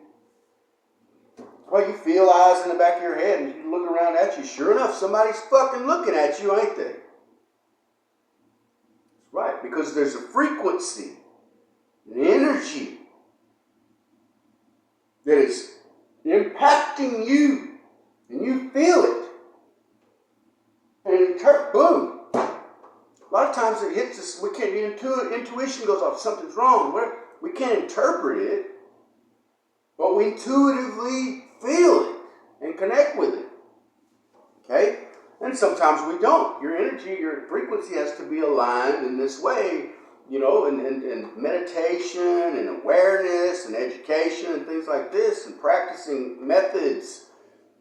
That's why you feel eyes in the back of your head and you look around at you. Sure enough, somebody's fucking looking at you, ain't they? That's right, because there's a frequency, an energy that is impacting you, and you feel it. And boom. A lot of times it hits us, we can't, intuition goes off, something's wrong. We can't interpret it, but we intuitively feel it and connect with it. Okay? And sometimes we don't. Your energy, your frequency has to be aligned in this way, and meditation and awareness and education and things like this, and practicing methods,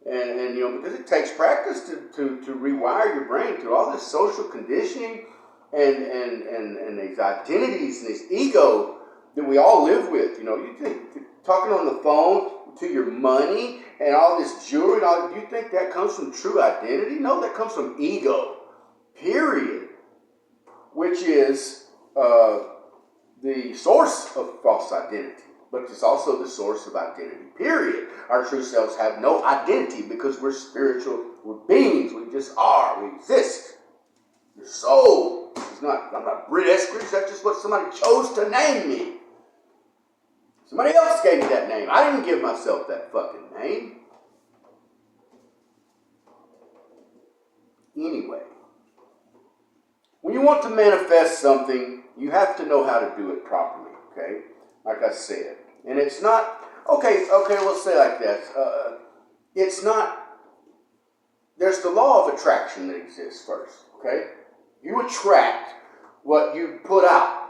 and because it takes practice to rewire your brain through all this social conditioning and these identities and this ego that we all live with. You think talking on the phone to your money and all this jewelry, do you think that comes from true identity? No, that comes from ego, period, which is the source of false identity, but it's also the source of identity, period. Our true selves have no identity because we're spiritual, we're beings, we just are, we exist. Your soul is not, I'm not Britt Eskridge, that's just what somebody chose to name me. Somebody else gave me that name. I didn't give myself that fucking name. Anyway, when you want to manifest something, you have to know how to do it properly, okay? Like I said. And it's not, okay, we'll say like this. It's not, there's the law of attraction that exists first, okay? You attract what you put out,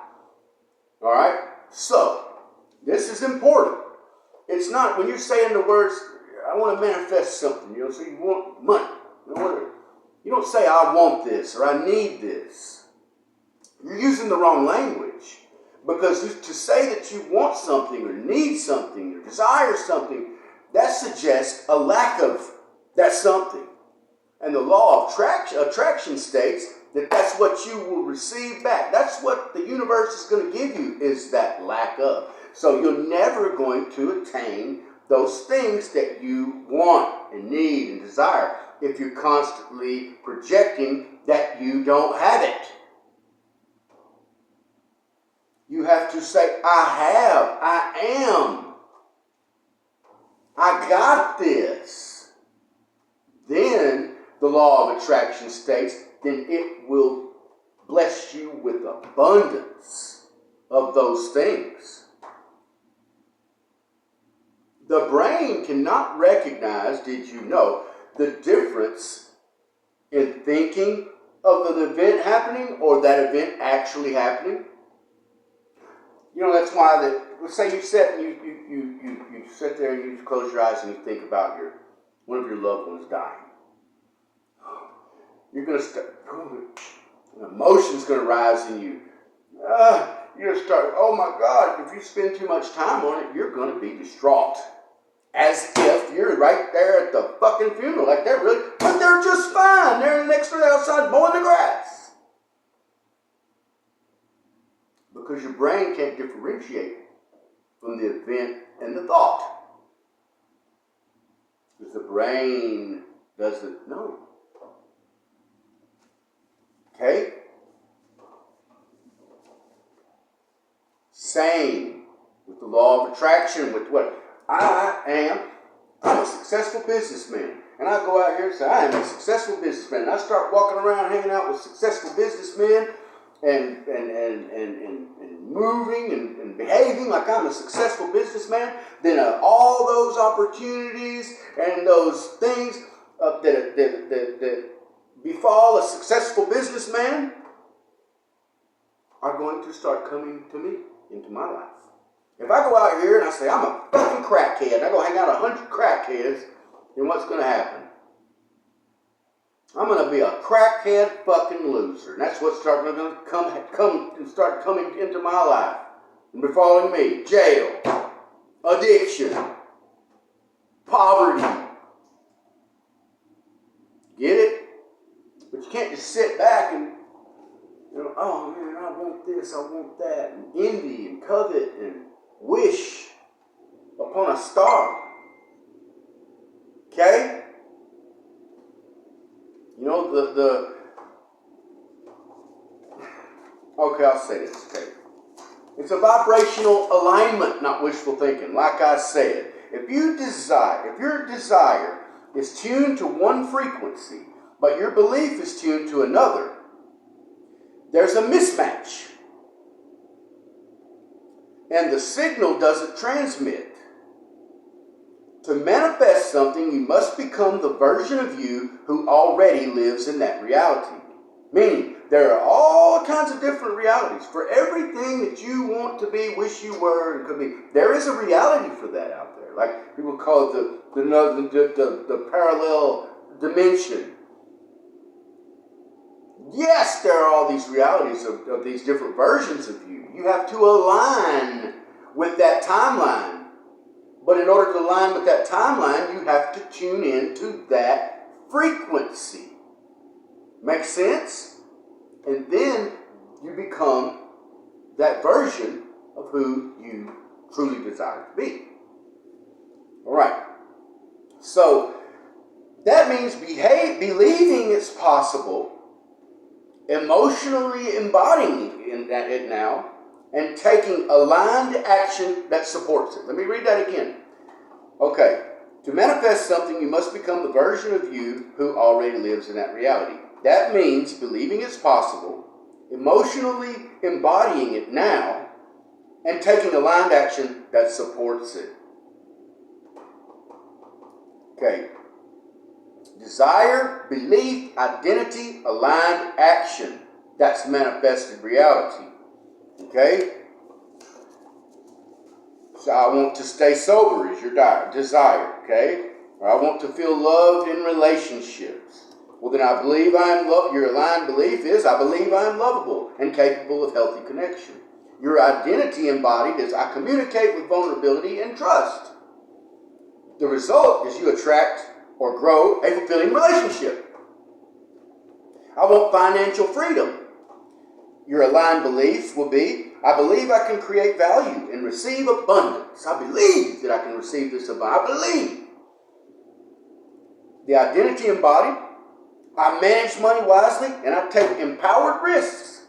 all right? So, this is important. It's not, when you're saying the words, I want to manifest something, so you want money. You don't say, I want this, or I need this. You're using the wrong language. Because to say that you want something, or need something, or desire something, that suggests a lack of that something. And the law of attraction states that that's what you will receive back. That's what the universe is going to give you, is that lack of. So you're never going to attain those things that you want and need and desire if you're constantly projecting that you don't have it. You have to say, I have, I am, I got this. Then the law of attraction states, then it will bless you with abundance of those things. The brain cannot recognize, did you know, the difference in thinking of an event happening or that event actually happening. That's why let's say you sit there and you close your eyes and you think about one of your loved ones dying. You're going to start, emotion's going to rise in you. you start, oh my God, if you spend too much time on it, you're going to be distraught. As if you're right there at the fucking funeral, like they're really, but they're just fine. They're next to the outside mowing the grass. Because your brain can't differentiate from the event and the thought. Because the brain doesn't know. Okay? Same with the law of attraction, with what? I'm a successful businessman. And I go out here and say, I am a successful businessman. And I start walking around hanging out with successful businessmen and moving and behaving like I'm a successful businessman. Then all those opportunities and those things that befall a successful businessman are going to start coming to me, into my life. If I go out here and I say, I'm a fucking crackhead, and I go hang out 100 crackheads, then what's going to happen? I'm going to be a crackhead fucking loser. And that's what's starting to start coming into my life and befalling me. Jail, addiction, poverty. Get it? But you can't just sit back and, oh man, I want this, I want that, and envy and covet and wish upon a star. Okay? Okay, I'll say this, okay? It's a vibrational alignment, not wishful thinking. Like I said, if your desire is tuned to one frequency, but your belief is tuned to another, there's a mismatch. And the signal doesn't transmit. To manifest something, you must become the version of you who already lives in that reality. Meaning, there are all kinds of different realities. For everything that you want to be, wish you were, and could be, there is a reality for that out there. Like people call it the parallel dimension. Yes, there are all these realities of these different versions of you. You have to align with that timeline. But in order to align with that timeline, you have to tune in to that frequency. Make sense? And then you become that version of who you truly desire to be. All right. So that means believing it's possible, emotionally embodying it now, and taking aligned action that supports it. Let me read that again. Okay. To manifest something, you must become the version of you who already lives in that reality. That means believing it's possible, emotionally embodying it now, and taking aligned action that supports it. Okay. Desire, belief, identity, aligned action. That's manifested reality. Okay? So I want to stay sober is your desire. Okay? Or I want to feel loved in relationships. Well, then I believe I am loved. Your aligned belief is I believe I am lovable and capable of healthy connection. Your identity embodied is I communicate with vulnerability and trust. The result is you attract or grow a fulfilling relationship. I want financial freedom. Your aligned beliefs will be, I believe I can create value and receive abundance. I believe that I can receive this abundance. I believe. The identity embodied, I manage money wisely and I take empowered risks.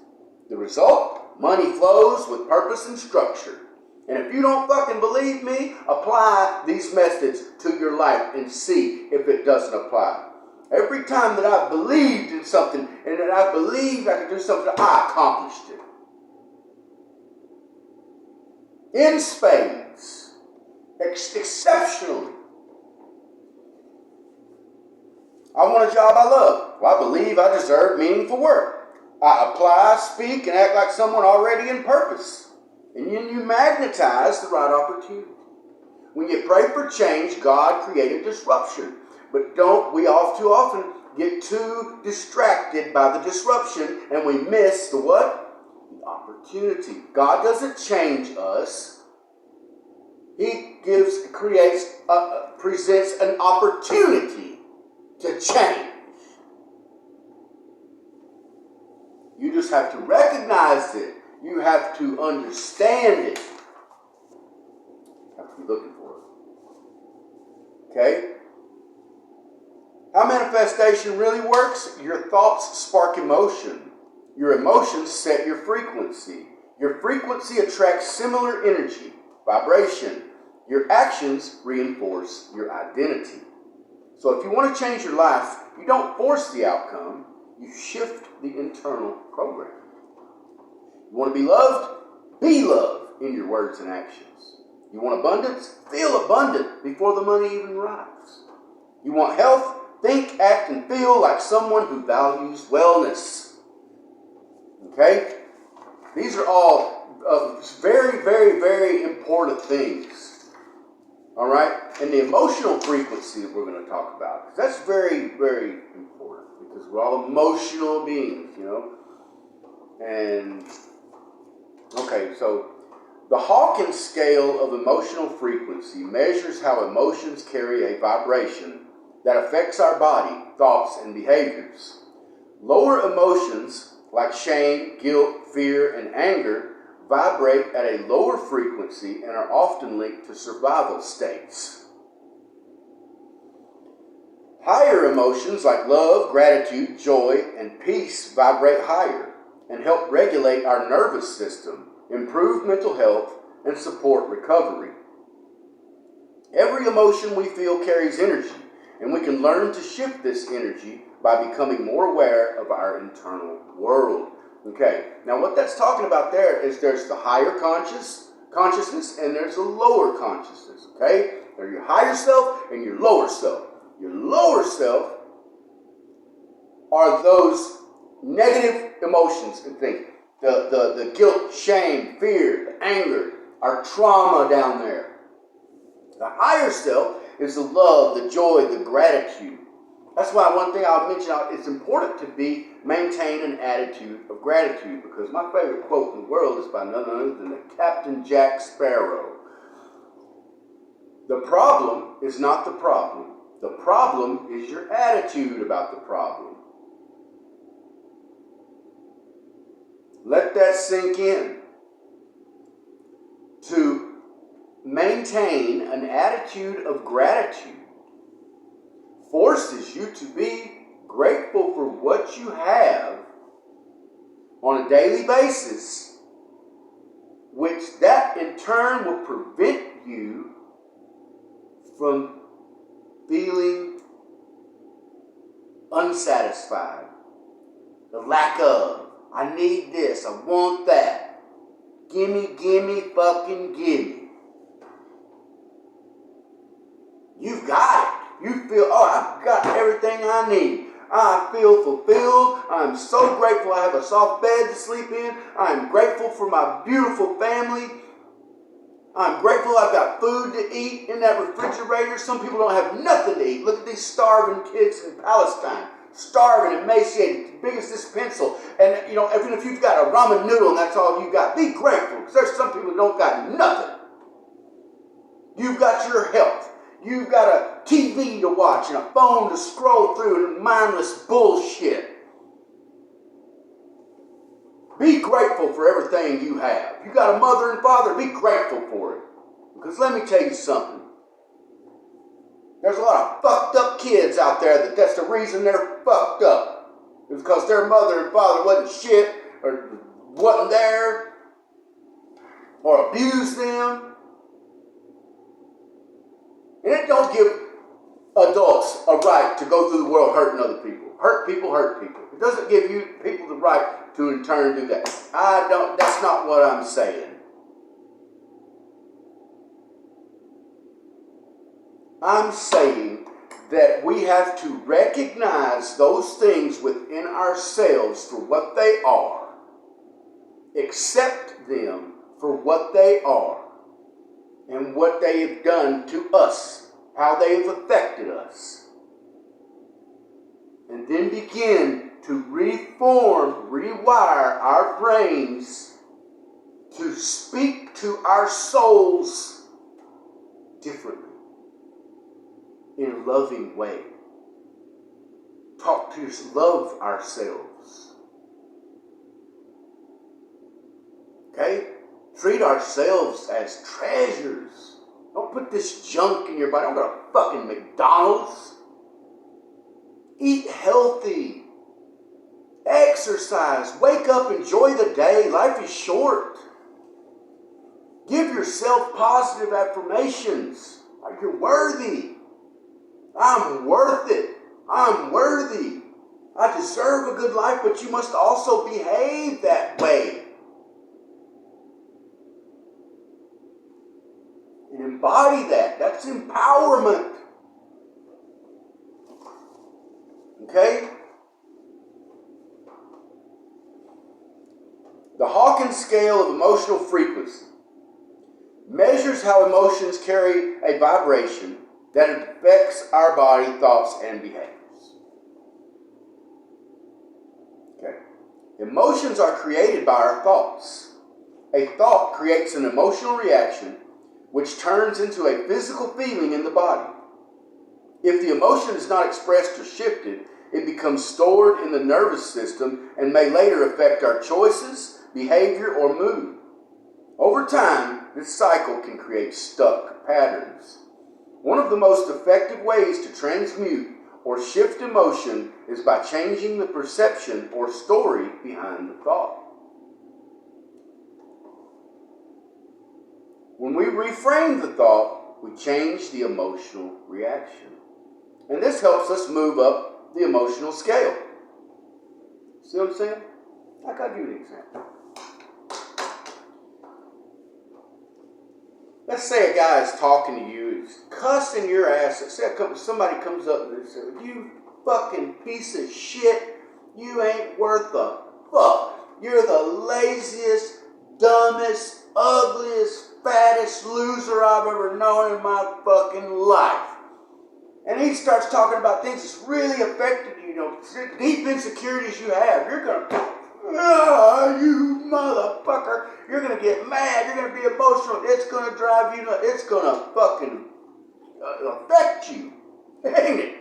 The result, money flows with purpose and structure. And if you don't fucking believe me, apply these methods to your life and see if it doesn't apply. Every time that I believed in something and that I believed I could do something, I accomplished it. In spades. Exceptionally. I want a job I love. Well, I believe I deserve meaningful work. I apply, speak, and act like someone already in purpose. And then you magnetize the right opportunity. When you pray for change, God created disruption. But we all too often get too distracted by the disruption and we miss the what? the opportunity. God doesn't change us. He presents an opportunity to change. You just have to recognize it. You have to understand it. You have to be looking for it. Okay? How manifestation really works? Your thoughts spark emotion. Your emotions set your frequency. Your frequency attracts similar energy, vibration. Your actions reinforce your identity. So if you want to change your life, you don't force the outcome. You shift the internal program. You want to be loved in your words and actions. You want abundance? Feel abundant before the money even arrives. You want health? Think, act, and feel like someone who values wellness. Okay? These are all very, very, very important things. All right? And the emotional frequency that we're going to talk about. That's very, very important because we're all emotional beings, you know? And, okay, so the Hawkins scale of emotional frequency measures how emotions carry a vibration that affects our body, thoughts, and behaviors. Lower emotions like shame, guilt, fear, and anger vibrate at a lower frequency and are often linked to survival states. Higher emotions like love, gratitude, joy, and peace vibrate higher and help regulate our nervous system, improve mental health, and support recovery. Every emotion we feel carries energy, and we can learn to shift this energy by becoming more aware of our internal world. Okay, now what that's talking about there is there's the higher consciousness and there's the lower consciousness, okay? There's your higher self and your lower self. Your lower self are those negative emotions and things. The guilt, shame, fear, the anger, our trauma down there. The higher self is the love, the joy, the gratitude. That's why one thing I'll mention, it's important to maintain an attitude of gratitude, because my favorite quote in the world is by none other than the Captain Jack Sparrow. The problem is not the problem. The problem is your attitude about the problem. Let that sink in. To maintain an attitude of gratitude forces you to be grateful for what you have on a daily basis, which that in turn will prevent you from feeling unsatisfied. The lack of, I need this, I want that. Gimme, fucking gimme. You've got it. You feel, I've got everything I need. I feel fulfilled. I'm so grateful I have a soft bed to sleep in. I'm grateful for my beautiful family. I'm grateful I've got food to eat in that refrigerator. Some people don't have nothing to eat. Look at these starving kids in Palestine. Starving, emaciated, big as this pencil. And, even if you've got a ramen noodle and that's all you got, be grateful. Because there's some people who don't got nothing. You've got your health. You've got a TV to watch and a phone to scroll through and mindless bullshit. Be grateful for everything you have. You got a mother and father, be grateful for it. Because let me tell you something. There's a lot of fucked up kids out there that's the reason they're fucked up. It's because their mother and father wasn't shit or wasn't there or abused them. And it don't give adults a right to go through the world hurting other people. Hurt people. It doesn't give you people the right to in turn do that. That's not what I'm saying. I'm saying that we have to recognize those things within ourselves for what they are. Accept them for what they are. And what they have done to us, how they have affected us. And then begin to reform, rewire our brains to speak to our souls differently, in a loving way. Talk to us, love ourselves. Okay? Treat ourselves as treasures. Don't put this junk in your body. Don't go to fucking McDonald's. Eat healthy. Exercise. Wake up. Enjoy the day. Life is short. Give yourself positive affirmations. Like you're worthy. I'm worth it. I'm worthy. I deserve a good life, but you must also behave that way. And embody that. That's empowerment. Okay? The Hawkins scale of emotional frequency measures how emotions carry a vibration that affects our body, thoughts, and behaviors. Okay. Emotions are created by our thoughts. A thought creates an emotional reaction which turns into a physical feeling in the body. If the emotion is not expressed or shifted, it becomes stored in the nervous system and may later affect our choices, behavior, or mood. Over time, this cycle can create stuck patterns. One of the most effective ways to transmute or shift emotion is by changing the perception or story behind the thought. When we reframe the thought, we change the emotional reaction. And this helps us move up the emotional scale. See what I'm saying? Like I'll give you an example. Let's say a guy is talking to you, he's cussing your ass. Let's say somebody comes up and says, "You fucking piece of shit, you ain't worth a fuck. You're the laziest, dumbest, ugliest, fattest loser I've ever known in my fucking life." And he starts talking about things that's really affected you, deep insecurities you have. You're going to, you motherfucker. You're going to get mad. You're going to be emotional. It's going to drive you nuts. It's going to fucking affect you. Ain't it?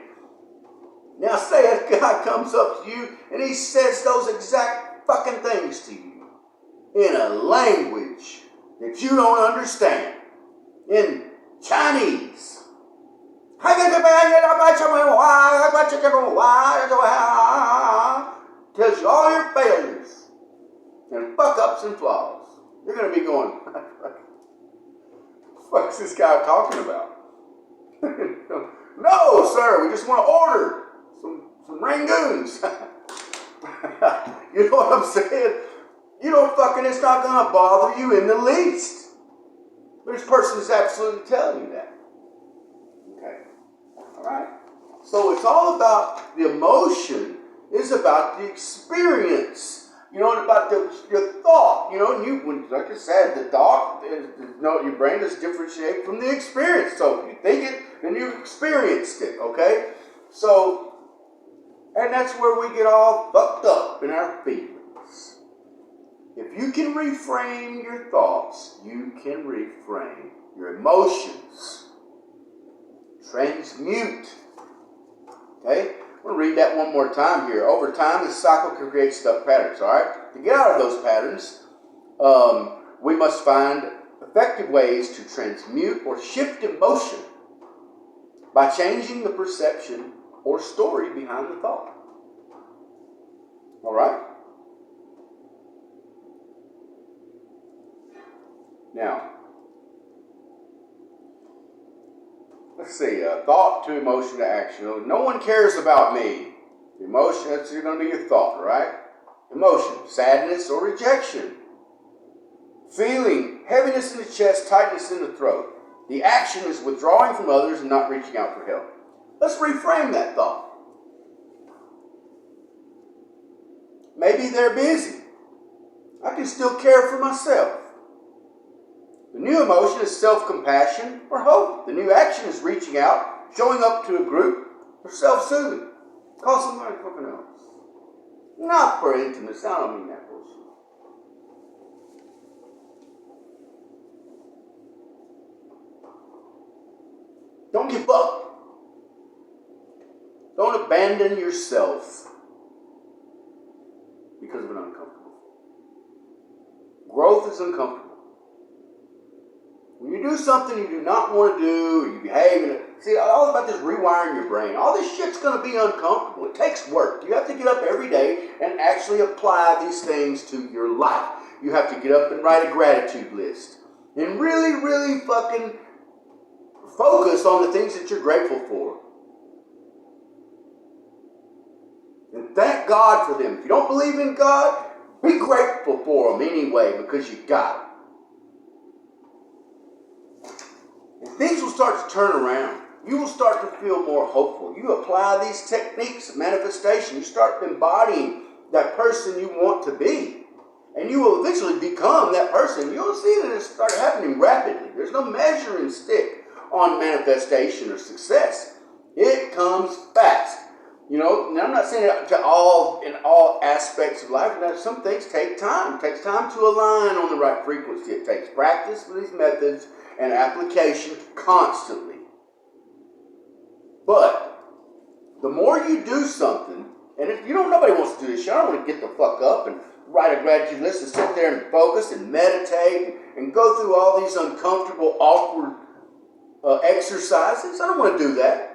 Now say a guy comes up to you and he says those exact fucking things to you in a language that you don't understand. In Chinese. Tells you all your failures and fuck-ups and flaws. You're going to be going, what's this guy talking about? No, sir, we just want to order some rangoons. You know what I'm saying? It's not going to bother you in the least. This person is absolutely telling you that. Okay. All right. So it's all about the emotion is about the experience. About your thought. Like I said, the thought is, your brain is differentiated from the experience. So if you think it, then you experienced it. Okay. So, and that's where we get all fucked up in our feelings. If you can reframe your thoughts, you can reframe your emotions. Transmute. Okay? I'm going to read that one more time here. Over time, this cycle can create stuck patterns. All right? To get out of those patterns, we must find effective ways to transmute or shift emotion by changing the perception or story behind the thought. All right? Now, let's see, thought to emotion to action. No one cares about me. Emotion, that's going to be your thought, right? Emotion, sadness or rejection. Feeling, heaviness in the chest, tightness in the throat. The action is withdrawing from others and not reaching out for help. Let's reframe that thought. Maybe they're busy. I can still care for myself. The new emotion is self-compassion or hope. The new action is reaching out, showing up to a group, or self-soothing. Call somebody fucking else. Not for intimacy. I don't mean that bullshit. Don't give up. Don't abandon yourself because of an uncomfortable. Growth is uncomfortable. When you do something you do not want to do, you behave in it. See, all about this rewiring your brain. All this shit's going to be uncomfortable. It takes work. You have to get up every day and actually apply these things to your life. You have to get up and write a gratitude list. And really, really fucking focus on the things that you're grateful for. And thank God for them. If you don't believe in God, be grateful for them anyway because you got them. And things will start to turn around. You will start to feel more hopeful. You apply these techniques of manifestation. You start embodying that person you want to be. And you will eventually become that person. You'll see that it start happening rapidly. There's no measuring stick on manifestation or success. It comes fast. You know, and I'm not saying it in all aspects of life. Now, some things take time. It takes time to align on the right frequency. It takes practice with these methods and application constantly. But the more you do something, and if you don't, nobody wants to do this shit. I don't want to get the fuck up and write a gratitude list and sit there and focus and meditate and go through all these uncomfortable, awkward exercises. I don't want to do that.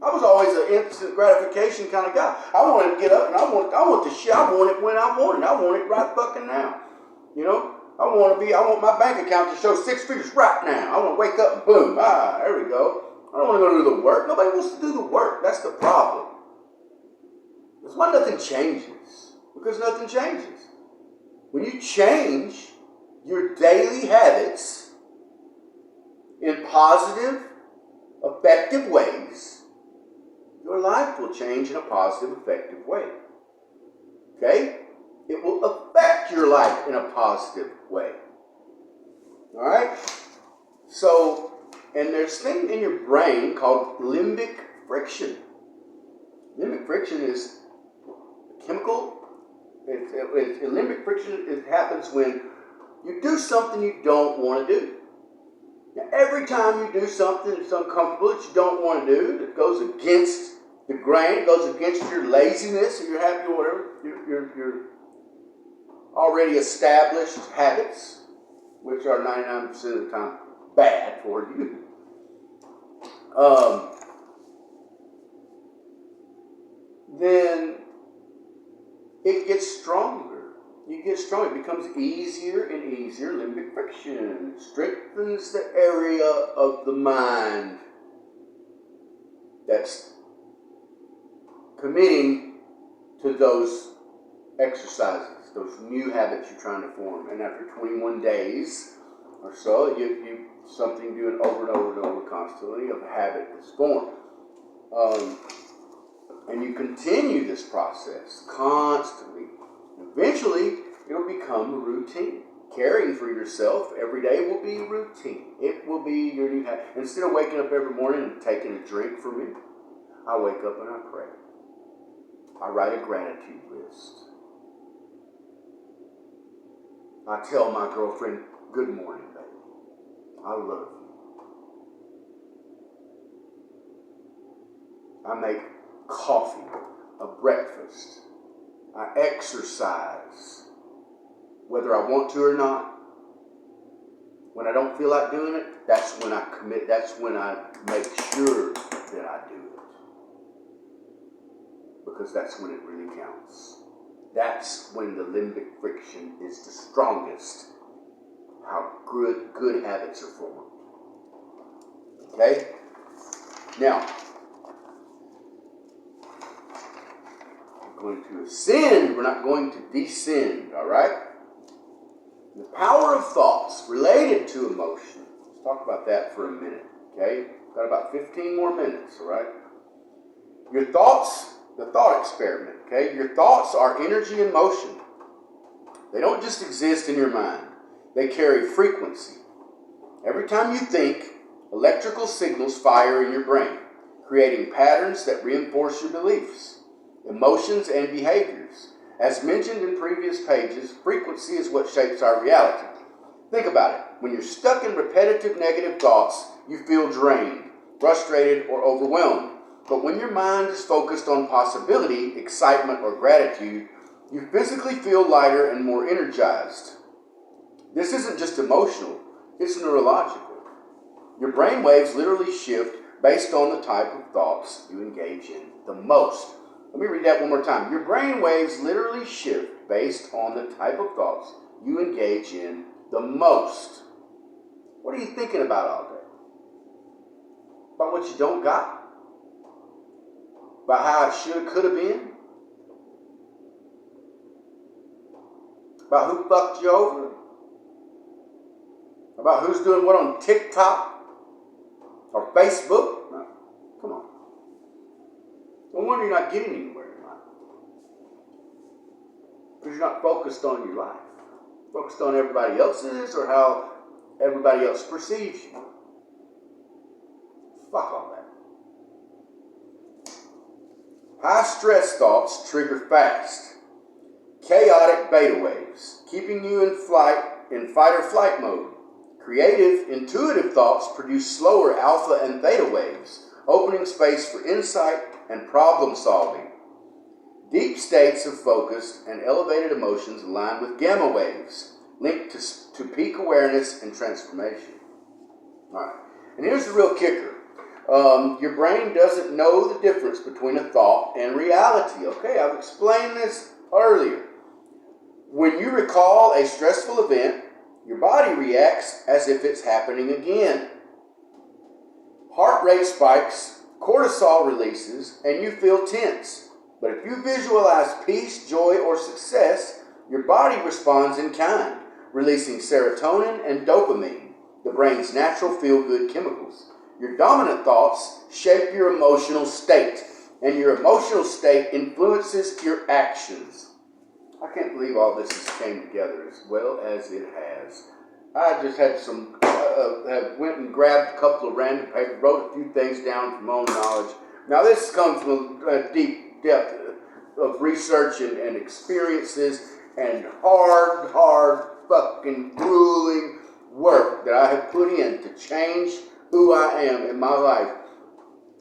I was always an instant gratification kind of guy. I wanted to get up and I want the shit. I want it when I want it. I want it right fucking now. You know? I want my bank account to show 6 figures right now. I want to wake up and boom. There we go. I don't want to go do the work. Nobody wants to do the work. That's the problem. That's why nothing changes. Because nothing changes. When you change your daily habits in positive, effective ways, your life will change in a positive, effective way. Okay? It will affect your life in a positive way. Alright? So, and there's a thing in your brain called limbic friction. Limbic friction is chemical. Limbic friction, it happens when you do something you don't want to do. Now, every time you do something that's uncomfortable that you don't want to do, that goes against the grain, goes against your laziness or your happy or whatever, your already established habits, which are 99% of the time bad for you. Then it gets stronger. You get stronger. It becomes easier and easier. Limbic friction strengthens the area of the mind that's committing to those exercises, those new habits you're trying to form. And after 21 days or so, you something doing over and over and over constantly of a habit that's formed. And you continue this process constantly. Eventually, it'll become a routine. Caring for yourself every day will be routine. It will be your new habit. Instead of waking up every morning and taking a drink for me, I wake up and I pray. I write a gratitude list. I tell my girlfriend, good morning, baby. I love you. I make coffee, a breakfast. I exercise, whether I want to or not. When I don't feel like doing it, that's when I commit. That's when I make sure that I do it. Because that's when it really counts. That's when the limbic friction is the strongest. How good habits are formed. Okay? Now, we're going to ascend. We're not going to descend. All right? The power of thoughts related to emotion. Let's talk about that for a minute. Okay? Got about 15 more minutes. All right? Your thoughts. The thought experiment, okay? Your thoughts are energy in motion. They don't just exist in your mind. They carry frequency. Every time you think, electrical signals fire in your brain, creating patterns that reinforce your beliefs. emotions, and behaviors. As mentioned in previous pages, frequency is what shapes our reality. Think about it. When you're stuck in repetitive negative thoughts, you feel drained, frustrated, or overwhelmed. But when your mind is focused on possibility, excitement, or gratitude, you physically feel lighter and more energized. This isn't just emotional, it's neurological. Your brain waves literally shift based on the type of thoughts you engage in the most. Let me read that one more time. Your brain waves literally shift based on the type of thoughts you engage in the most. What are you thinking about all day? About what you don't got? About how it should, could have been? About who fucked you over? About who's doing what on TikTok or Facebook? No, come on. No wonder you're not getting anywhere in life. Because you're not focused on your life. Focused on everybody else's or how everybody else perceives you. Fuck all that. High stress thoughts trigger fast, chaotic beta waves, keeping you in fight or flight mode. Creative, intuitive thoughts produce slower alpha and theta waves, opening space for insight and problem solving. Deep states of focus and elevated emotions align with gamma waves, linked to peak awareness and transformation. All right, and here's the real kicker. Your brain doesn't know the difference between a thought and reality. Okay, I've explained this earlier. When you recall a stressful event, your body reacts as if it's happening again. Heart rate spikes, cortisol releases, and you feel tense. But if you visualize peace, joy, or success, your body responds in kind, releasing serotonin and dopamine, the brain's natural feel-good chemicals. Your dominant thoughts shape your emotional state, and your emotional state influences your actions. I can't believe all this has came together as well as it has. I just had went and grabbed a couple of random papers, wrote a few things down from my own knowledge. Now this comes from a deep depth of research and experiences and hard fucking grueling work that I have put in to change who I am in my life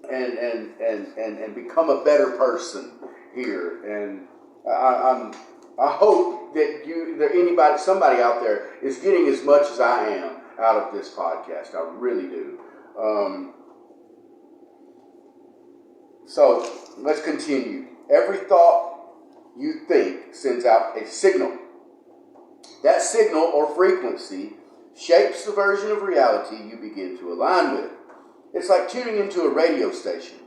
and become a better person here. And I hope that somebody out there is getting as much as I am out of this podcast. I really do. So let's continue. Every thought you think sends out a signal. That signal or frequency shapes the version of reality you begin to align with. It's like tuning into a radio station.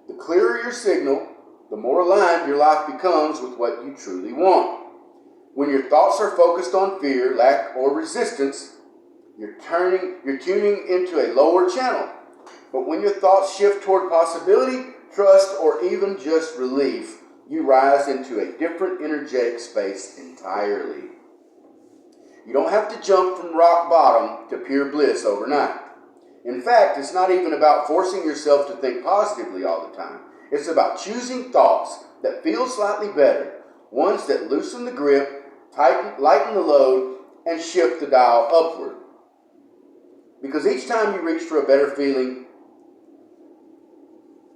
The clearer your signal, the more aligned your life becomes with what you truly want. When your thoughts are focused on fear, lack, or resistance, you're tuning into a lower channel. But when your thoughts shift toward possibility, trust, or even just relief, you rise into a different energetic space entirely. You don't have to jump from rock bottom to pure bliss overnight. In fact, it's not even about forcing yourself to think positively all the time. It's about choosing thoughts that feel slightly better, ones that loosen the grip, lighten the load, and shift the dial upward. Because each time you reach for a better feeling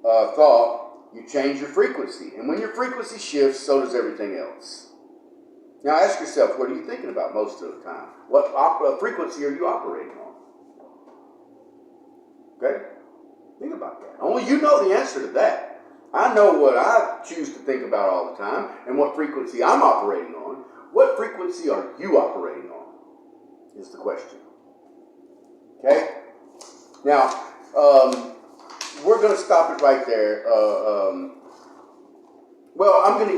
thought, you change your frequency. And when your frequency shifts, so does everything else. Now ask yourself, what are you thinking about most of the time? What frequency are you operating on? Okay? Think about that. Only you know the answer to that. I know what I choose to think about all the time and what frequency I'm operating on. What frequency are you operating on? Is the question. Okay? Now, we're going to stop it right there. Well, I'm going to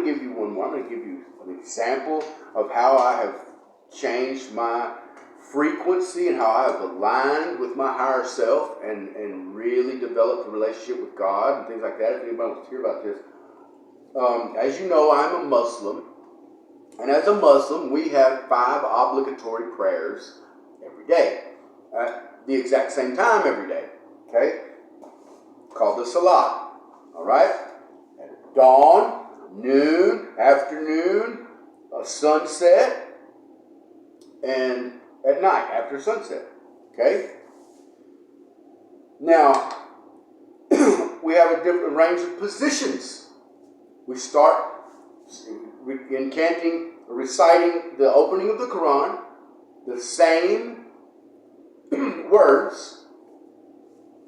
give you one more. I'm going to give you an example of how I have changed my frequency and how I have aligned with my higher self and really developed a relationship with God and things like that. If anybody wants to hear about this. As you know, I'm a Muslim. And as a Muslim, we have 5 obligatory prayers every day. At the exact same time every day. Okay? Called the Salat. Alright? At dawn, noon, afternoon, sunset, and at night after sunset. Okay? Now, we have a different range of positions. We start reciting the opening of the Quran, the same words,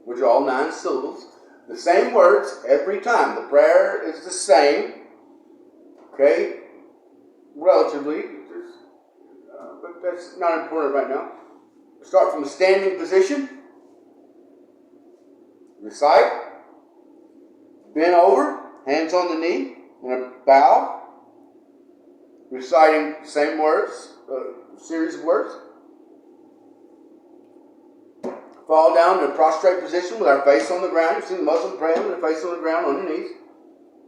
which are all 9 syllables, the same words every time. The prayer is the same, okay, relatively, but that's not important right now. Start from a standing position, recite, bend over, hands on the knee, and a bow, reciting the same words, series of words. Fall down to a prostrate position with our face on the ground. You've seen the Muslim praying with their face on the ground, on their knees.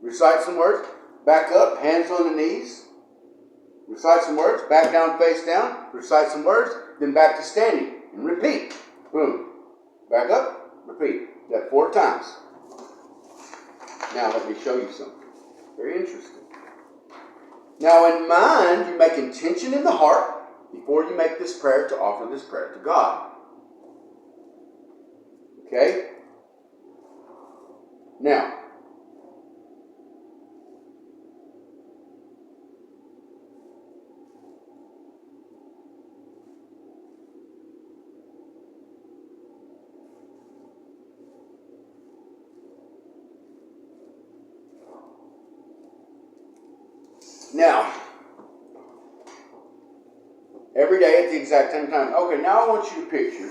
Recite some words. Back up, hands on the knees. Recite some words. Back down, face down. Recite some words. Then back to standing. And repeat. Boom. Back up. Repeat. That 4 times. Now let me show you something. Very interesting. Now in mind, you make intention in the heart before you make this prayer to offer this prayer to God. Okay? Now, every day at the exact same time. Okay, now I want you to picture.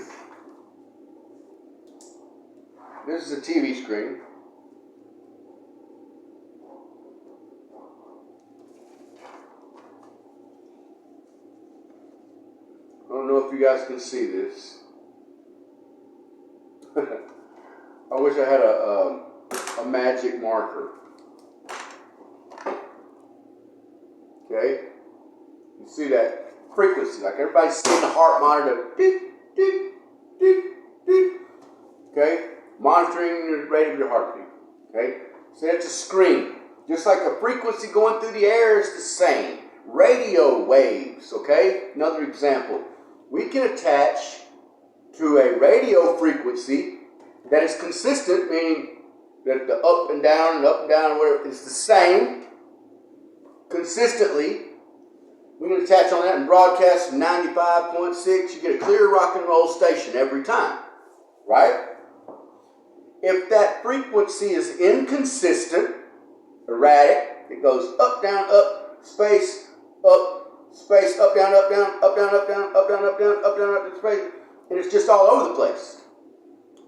This is a TV screen. I don't know if you guys can see this. I wish I had a magic marker. Okay? You see that frequency, like everybody's seeing the heart monitor. Doot, doot, doot, doot. Okay? Monitoring the rate of your heartbeat. Okay? So that's a screen. Just like the frequency going through the air is the same. Radio waves. Okay? Another example. We can attach to a radio frequency that is consistent, meaning that the up and down and whatever is the same consistently. We can attach on that and broadcast from 95.6. You get a clear rock and roll station every time. Right? If that frequency is inconsistent, erratic, it goes up, down, up, space, up, down, up, down, up, down, up, down, up, down, up, down, up, down, up, down, space, and it's just all over the place.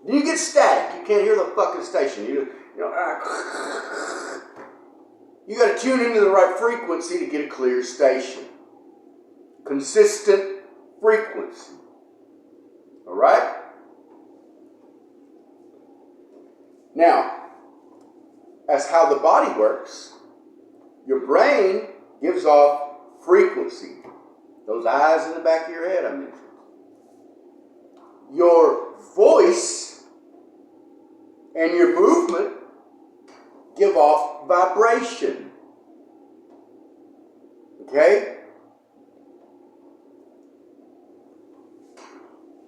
Then you get static. You can't hear the fucking station. You got to tune into the right frequency to get a clear station. Consistent frequency. All right? Now, as how the body works, your brain gives off frequency. Those eyes in the back of your head I mentioned. Your voice and your movement give off vibration. Okay?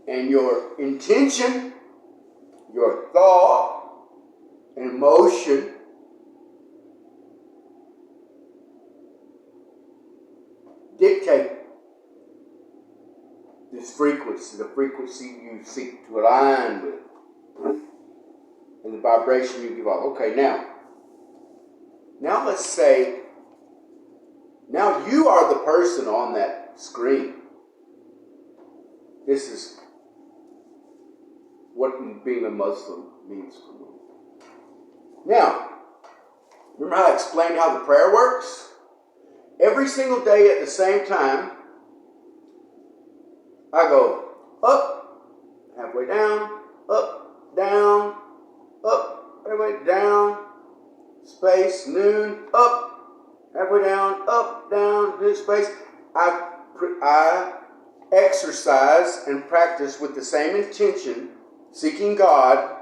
And your intention, your thought, and emotion dictate this frequency, the frequency you seek to align with, and the vibration you give off. Okay, now let's say, now you are the person on that screen. This is what being a Muslim means for me. Now, remember how I explained how the prayer works? Every single day at the same time, I go up, halfway down, up, down, up, halfway down, space, noon, up, halfway down, up, down, noon, space. I exercise and practice with the same intention, seeking God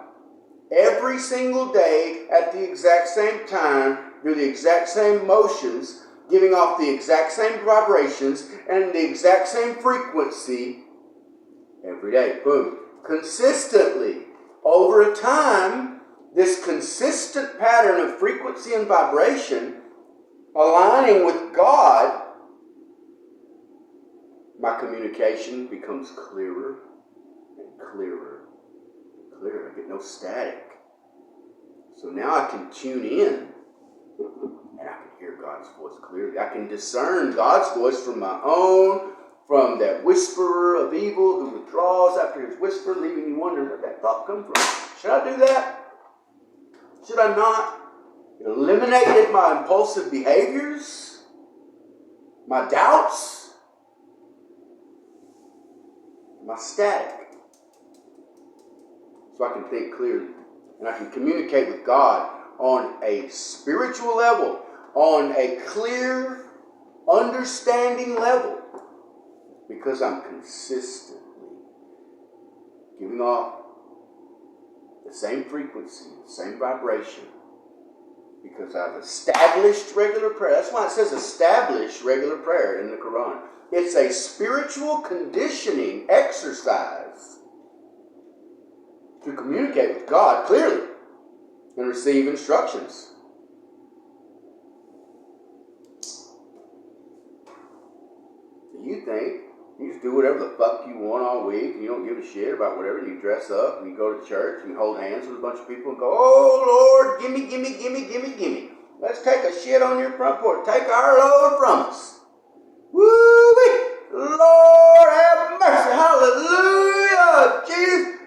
every single day at the exact same time, through the exact same motions, giving off the exact same vibrations and the exact same frequency every day. Boom. Consistently. Over a time, this consistent pattern of frequency and vibration aligning with God, my communication becomes clearer and clearer and clearer. I get no static. So now I can tune in and I can hear God's voice clearly. I can discern God's voice from my own, from that whisperer of evil who withdraws after his whisper, leaving you wondering where that thought come from. Should I do that? Should I not? It eliminated my impulsive behaviors, my doubts, my static. So I can think clearly. And I can communicate with God on a spiritual level, on a clear, understanding level. Because I'm consistently giving off the same frequency, the same vibration. Because I've established regular prayer. That's why it says establish regular prayer in the Quran. It's a spiritual conditioning exercise to communicate with God clearly and receive instructions. You think you just do whatever the fuck you want all week, and you don't give a shit about whatever, and you dress up, and you go to church, and you hold hands with a bunch of people and go, oh, Lord, gimme, gimme, gimme, gimme, gimme. Let's take a shit on your front porch. Take our load from us. Woo-wee! Lord have mercy. Hallelujah. Jesus.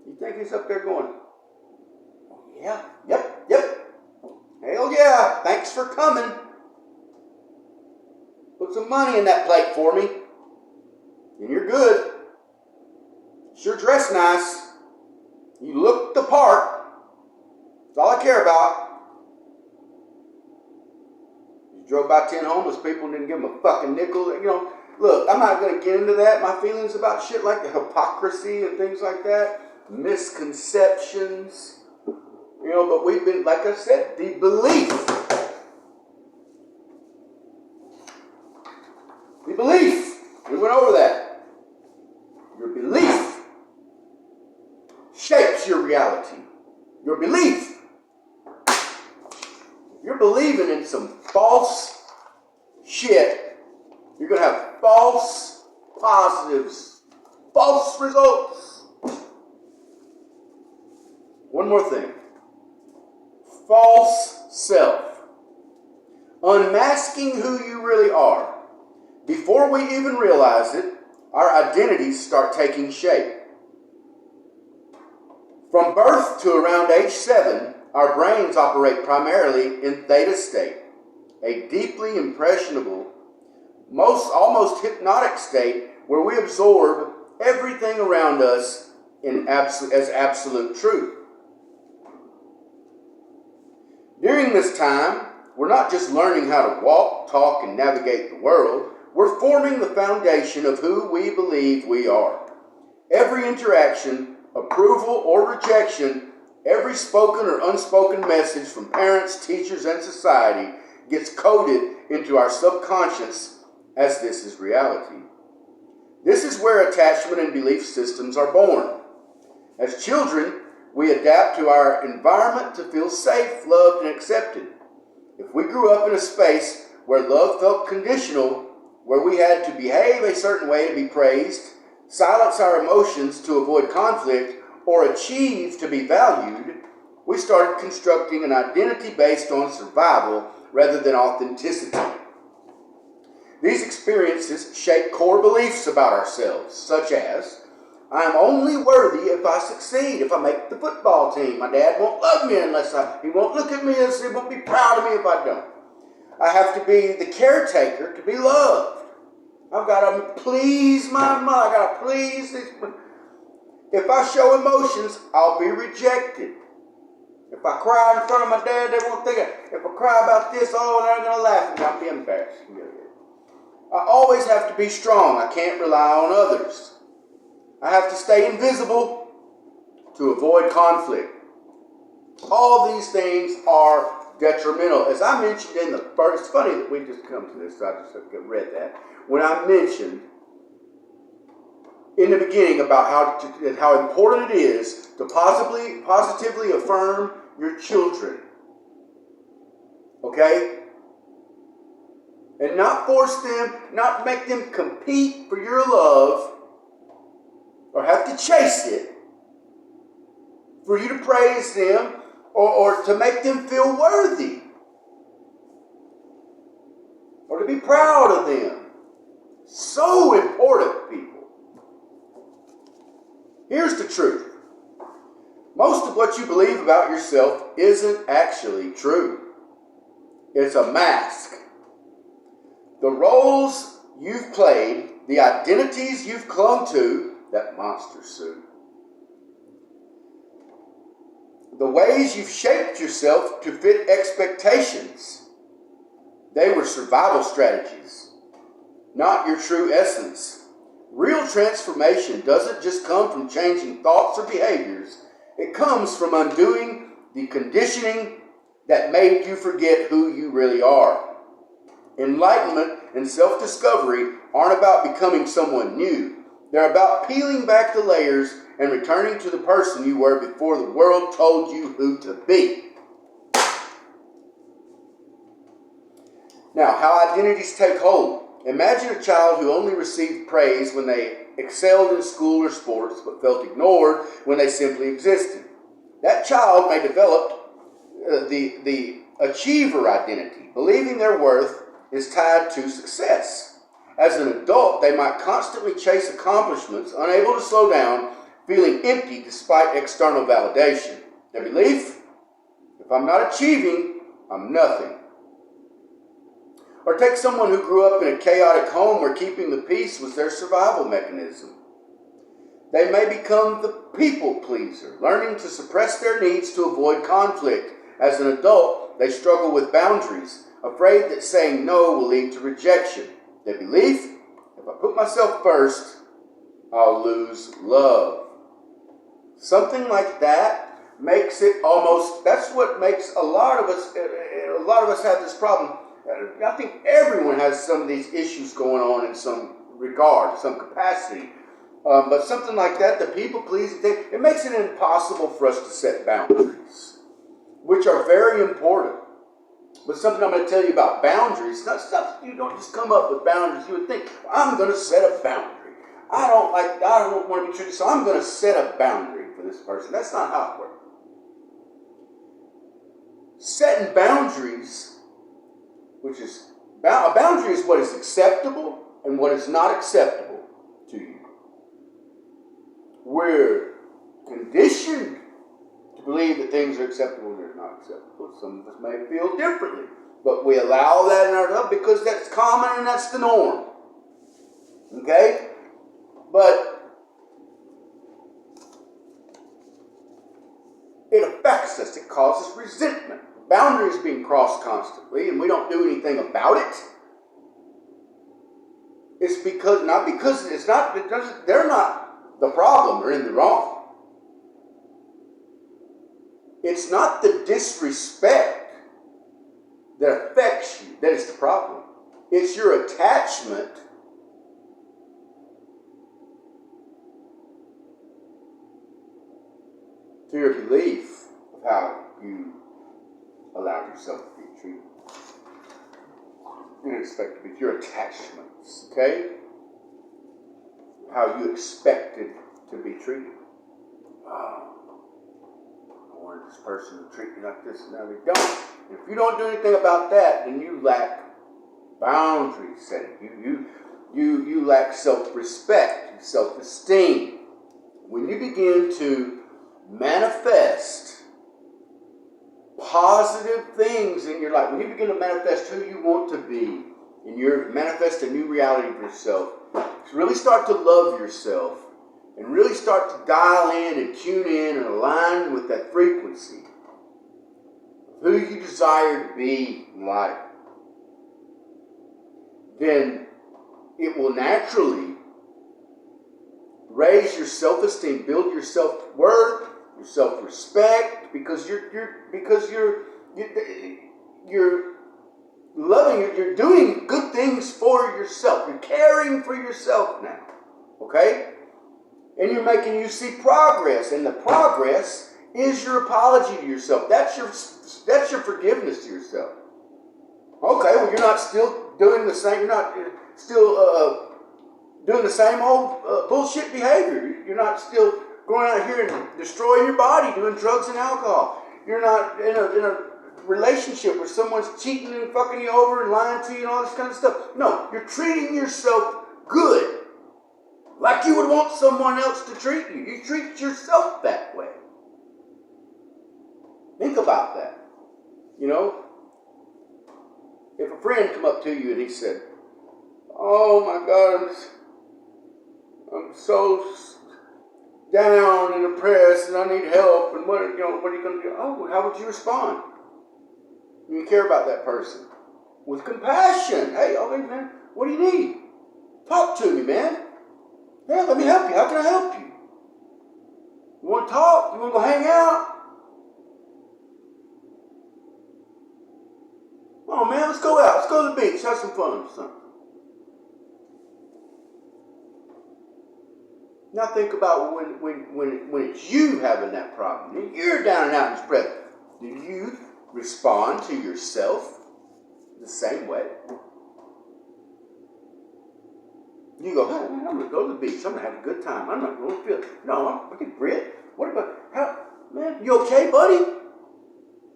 You think he's up there going, oh, yeah, yep. Hell yeah, thanks for coming. Put some money in that plate for me. And you're good. Sure dress nice. You look the part. That's all I care about. You drove by 10 homeless people and didn't give them a fucking nickel. You know, look, I'm not going to get into that. My feelings about shit like the hypocrisy and things like that. Misconceptions. You know, but we've been, like I said, the belief. The belief. We went over that. Your belief shapes your reality. Your belief. If you're believing in some false shit, you're going to have false positives, false results. One more thing. False self. Unmasking who you really are. Before we even realize it, our identities start taking shape. From birth to around age 7, our brains operate primarily in theta state, a deeply impressionable, almost hypnotic state where we absorb everything around us as absolute truth. During this time, we're not just learning how to walk, talk, and navigate the world. We're forming the foundation of who we believe we are. Every interaction, approval or rejection, every spoken or unspoken message from parents, teachers, and society gets coded into our subconscious as this is reality. This is where attachment and belief systems are born. As children, we adapt to our environment to feel safe, loved, and accepted. If we grew up in a space where love felt conditional, where we had to behave a certain way to be praised, silence our emotions to avoid conflict, or achieve to be valued, we started constructing an identity based on survival rather than authenticity. These experiences shape core beliefs about ourselves, such as, I'm only worthy if I succeed, if I make the football team. My dad won't love me unless he won't look at me and he won't be proud of me if I don't. I have to be the caretaker to be loved. I've got to please my mom. I've got to please these. If I show emotions, I'll be rejected. If I cry in front of my dad, they won't think it. If I cry about this, they're going to laugh at me. I'll be embarrassed. I always have to be strong. I can't rely on others. I have to stay invisible to avoid conflict. All these things are detrimental. As I mentioned in the first, it's funny that we just come to this, so I just read that. When I mentioned in the beginning about how important it is to positively affirm your children. Okay? And not force them, not make them compete for your love or have to chase it for you to praise them or to make them feel worthy or to be proud of them. So important, people. Here's the truth. Most of what you believe about yourself isn't actually true. It's a mask. The roles you've played, the identities you've clung to, that monster suit, the ways you've shaped yourself to fit expectations, they were survival strategies, not your true essence. Real transformation doesn't just come from changing thoughts or behaviors. It comes from undoing the conditioning that made you forget who you really are. Enlightenment and self-discovery aren't about becoming someone new. They're about peeling back the layers and returning to the person you were before the world told you who to be. Now, how identities take hold. Imagine a child who only received praise when they excelled in school or sports, but felt ignored when they simply existed. That child may develop the achiever identity, believing their worth is tied to success. As an adult, they might constantly chase accomplishments, unable to slow down, feeling empty despite external validation. Their belief, if I'm not achieving, I'm nothing. Or take someone who grew up in a chaotic home where keeping the peace was their survival mechanism. They may become the people pleaser, learning to suppress their needs to avoid conflict. As an adult, they struggle with boundaries, afraid that saying no will lead to rejection. Their belief, if I put myself first, I'll lose love. Something like that makes it almost, that's what makes a lot of us have this problem. I think everyone has some of these issues going on in some regard, some capacity. But something like that, the people-pleasing thing, it makes it impossible for us to set boundaries, which are very important. But something I'm going to tell you about boundaries, not stuff, you don't just come up with boundaries. You would think, I'm going to set a boundary. I don't want to be treated, so I'm going to set a boundary for this person. That's not how it works. Setting boundaries, which is, a boundary is what is acceptable and what is not acceptable to you. We're conditioned to believe that things are acceptable and they're not acceptable. Some of us may feel differently, but we allow that in our life because that's common and that's the norm. Okay? But it affects us. It causes resentment. Boundaries being crossed constantly and we don't do anything about it. It's because, they're not the problem, they're in the wrong. It's not the disrespect that affects you that is the problem. It's your attachment to your belief of how you allow yourself to be treated. You expect to be your attachments, okay? How you expected to be treated. Oh, I wanted this person to treat me like this, and now they don't. And if you don't do anything about that, then you lack boundary setting. You lack self-respect, self-esteem. When you begin to manifest positive things in your life, when you begin to manifest who you want to be, and you manifest a new reality for yourself, really start to love yourself, and really start to dial in and tune in and align with that frequency of who you desire to be in life, then it will naturally Raise your self-esteem, build your self-worth, your self-respect, because you're loving it. You're doing good things for yourself. You're caring for yourself now. Okay? And you're making you see progress. And the progress is your apology to yourself. That's your forgiveness to yourself. Okay, well, you're not still doing the same. You're not still doing the same old bullshit behavior. You're not still going out here and destroying your body, doing drugs and alcohol. You're not in a relationship where someone's cheating and fucking you over and lying to you and all this kind of stuff. No, you're treating yourself good. Like you would want someone else to treat you. You treat yourself that way. Think about that. You know, if a friend come up to you and he said, "Oh my God, I'm so down and depressed and I need help, and what are you going to do?" Oh, how would you respond? You care about that person with compassion. Hey, okay, man, what do you need? Talk to me, man. Yeah, let me help you. How can I help you? You want to talk? You want to go hang out? Oh man, let's go out. Let's go to the beach. Have some fun or something. Now think about when it's you having that problem. When you're down and out in depressed. Do you respond to yourself the same way? You go, hey, man, I'm going to go to the beach. I'm going to have a good time. I'm not going to feel... No, look at Britt. What about... How, man, you okay, buddy?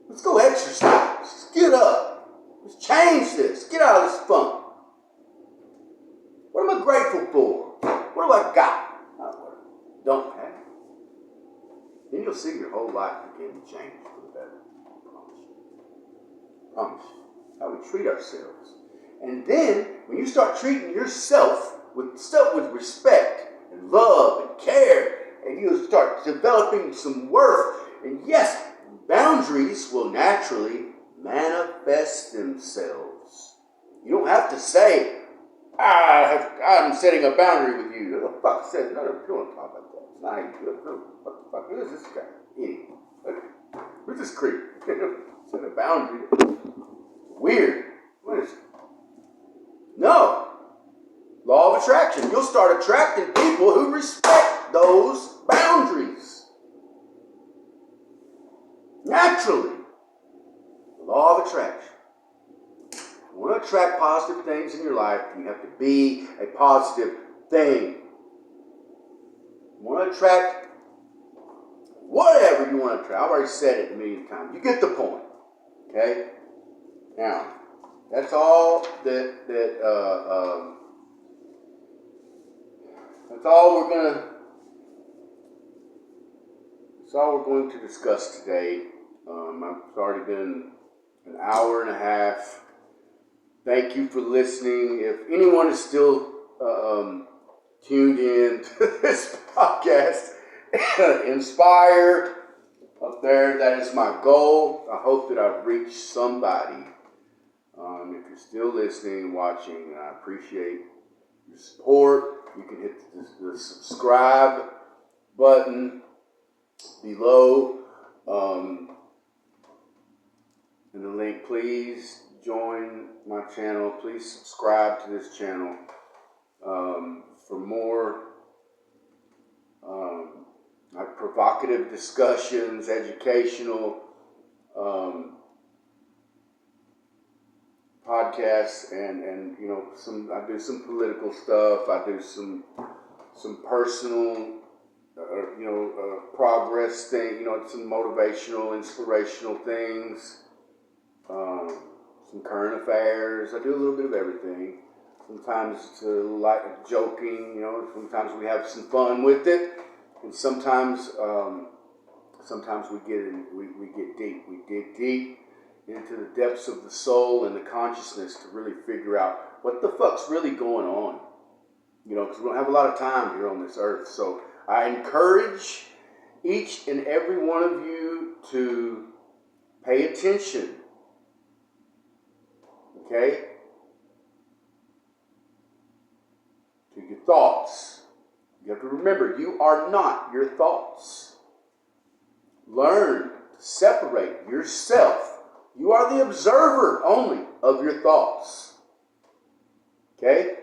Let's go exercise. Let's get up. Let's change this. Get out of this funk. What am I grateful for? What do I got? Don't have. Then you'll see your whole life begin to change for the better. I promise you. Promise you. How we treat ourselves. And then, when you start treating yourself with respect and love and care, and you start developing some worth, and yes, boundaries will naturally manifest themselves. You don't have to say, I'm setting a boundary with you. Who the fuck says, no, you don't talk about that. It's not good. What the fuck is this guy? Idiot. Who's this creep? Setting a boundary. Weird. What is it? No. Law of attraction. You'll start attracting people who respect those boundaries. Naturally. Law of attraction. If you want to attract positive things in your life, you have to be a positive thing. You want to attract whatever you want to attract. I've already said it a million times. You get the point. Okay? Now, that's all that's all we're going to discuss today. It's already been an hour and a half. Thank you for listening. If anyone is still tuned in to this podcast, inspire up there, that is my goal. I hope that I've reached somebody. If you're still listening and watching, I appreciate your support. You can hit the subscribe button below in the link. Please join my channel. Please subscribe to this channel for more provocative discussions, educational podcasts, and you know, I do some political stuff. I do some personal progress thing, some motivational, inspirational things, some current affairs. I do a little bit of everything. Sometimes it's like joking, sometimes we have some fun with it, and sometimes we get deep. We dig deep into the depths of the soul and the consciousness to really figure out what the fuck's really going on. Because we don't have a lot of time here on this earth. So I encourage each and every one of you to pay attention. Okay? To your thoughts. You have to remember, you are not your thoughts. Learn to separate yourself. You are the observer only of your thoughts. Okay?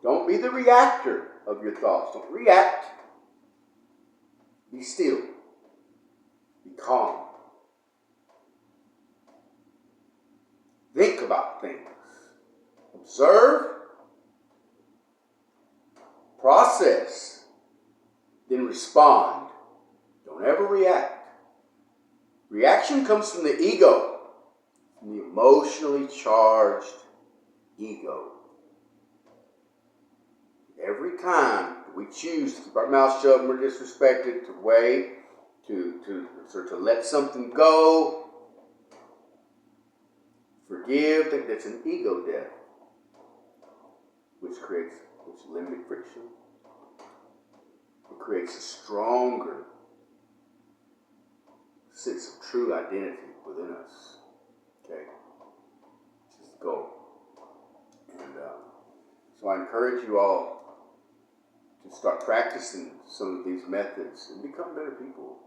Don't be the reactor of your thoughts. Don't react. Be still. Be calm. Think about things. Observe. Process. Then respond. Don't ever react. Reaction comes from the ego, from the emotionally charged ego. Every time we choose to keep our mouth shut when we're disrespected, to wait, to let something go, forgive, that's an ego death, which limits friction. It creates a stronger sense of true identity within us. Okay? Which is the goal. And so I encourage you all to start practicing some of these methods and become better people.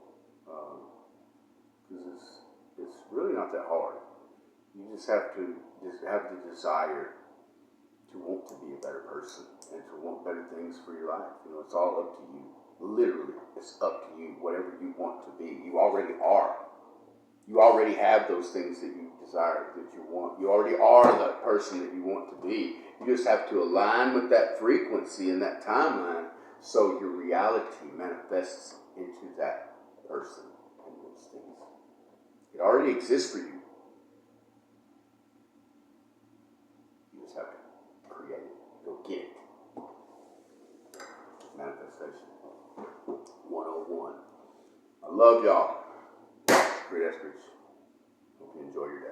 Because it's really not that hard. You just have the desire to want to be a better person and to want better things for your life. You know, it's all up to you. Literally, it's up to you. Whatever you want to be, you already are. You already have those things that you desire, that you want. You already are the person that you want to be. You just have to align with that frequency and that timeline so your reality manifests into that person and those things. It already exists for you. You just have to create it. Go get it. Manifestation 101. I love y'all. Britt Eskridge. Hope you enjoy your day.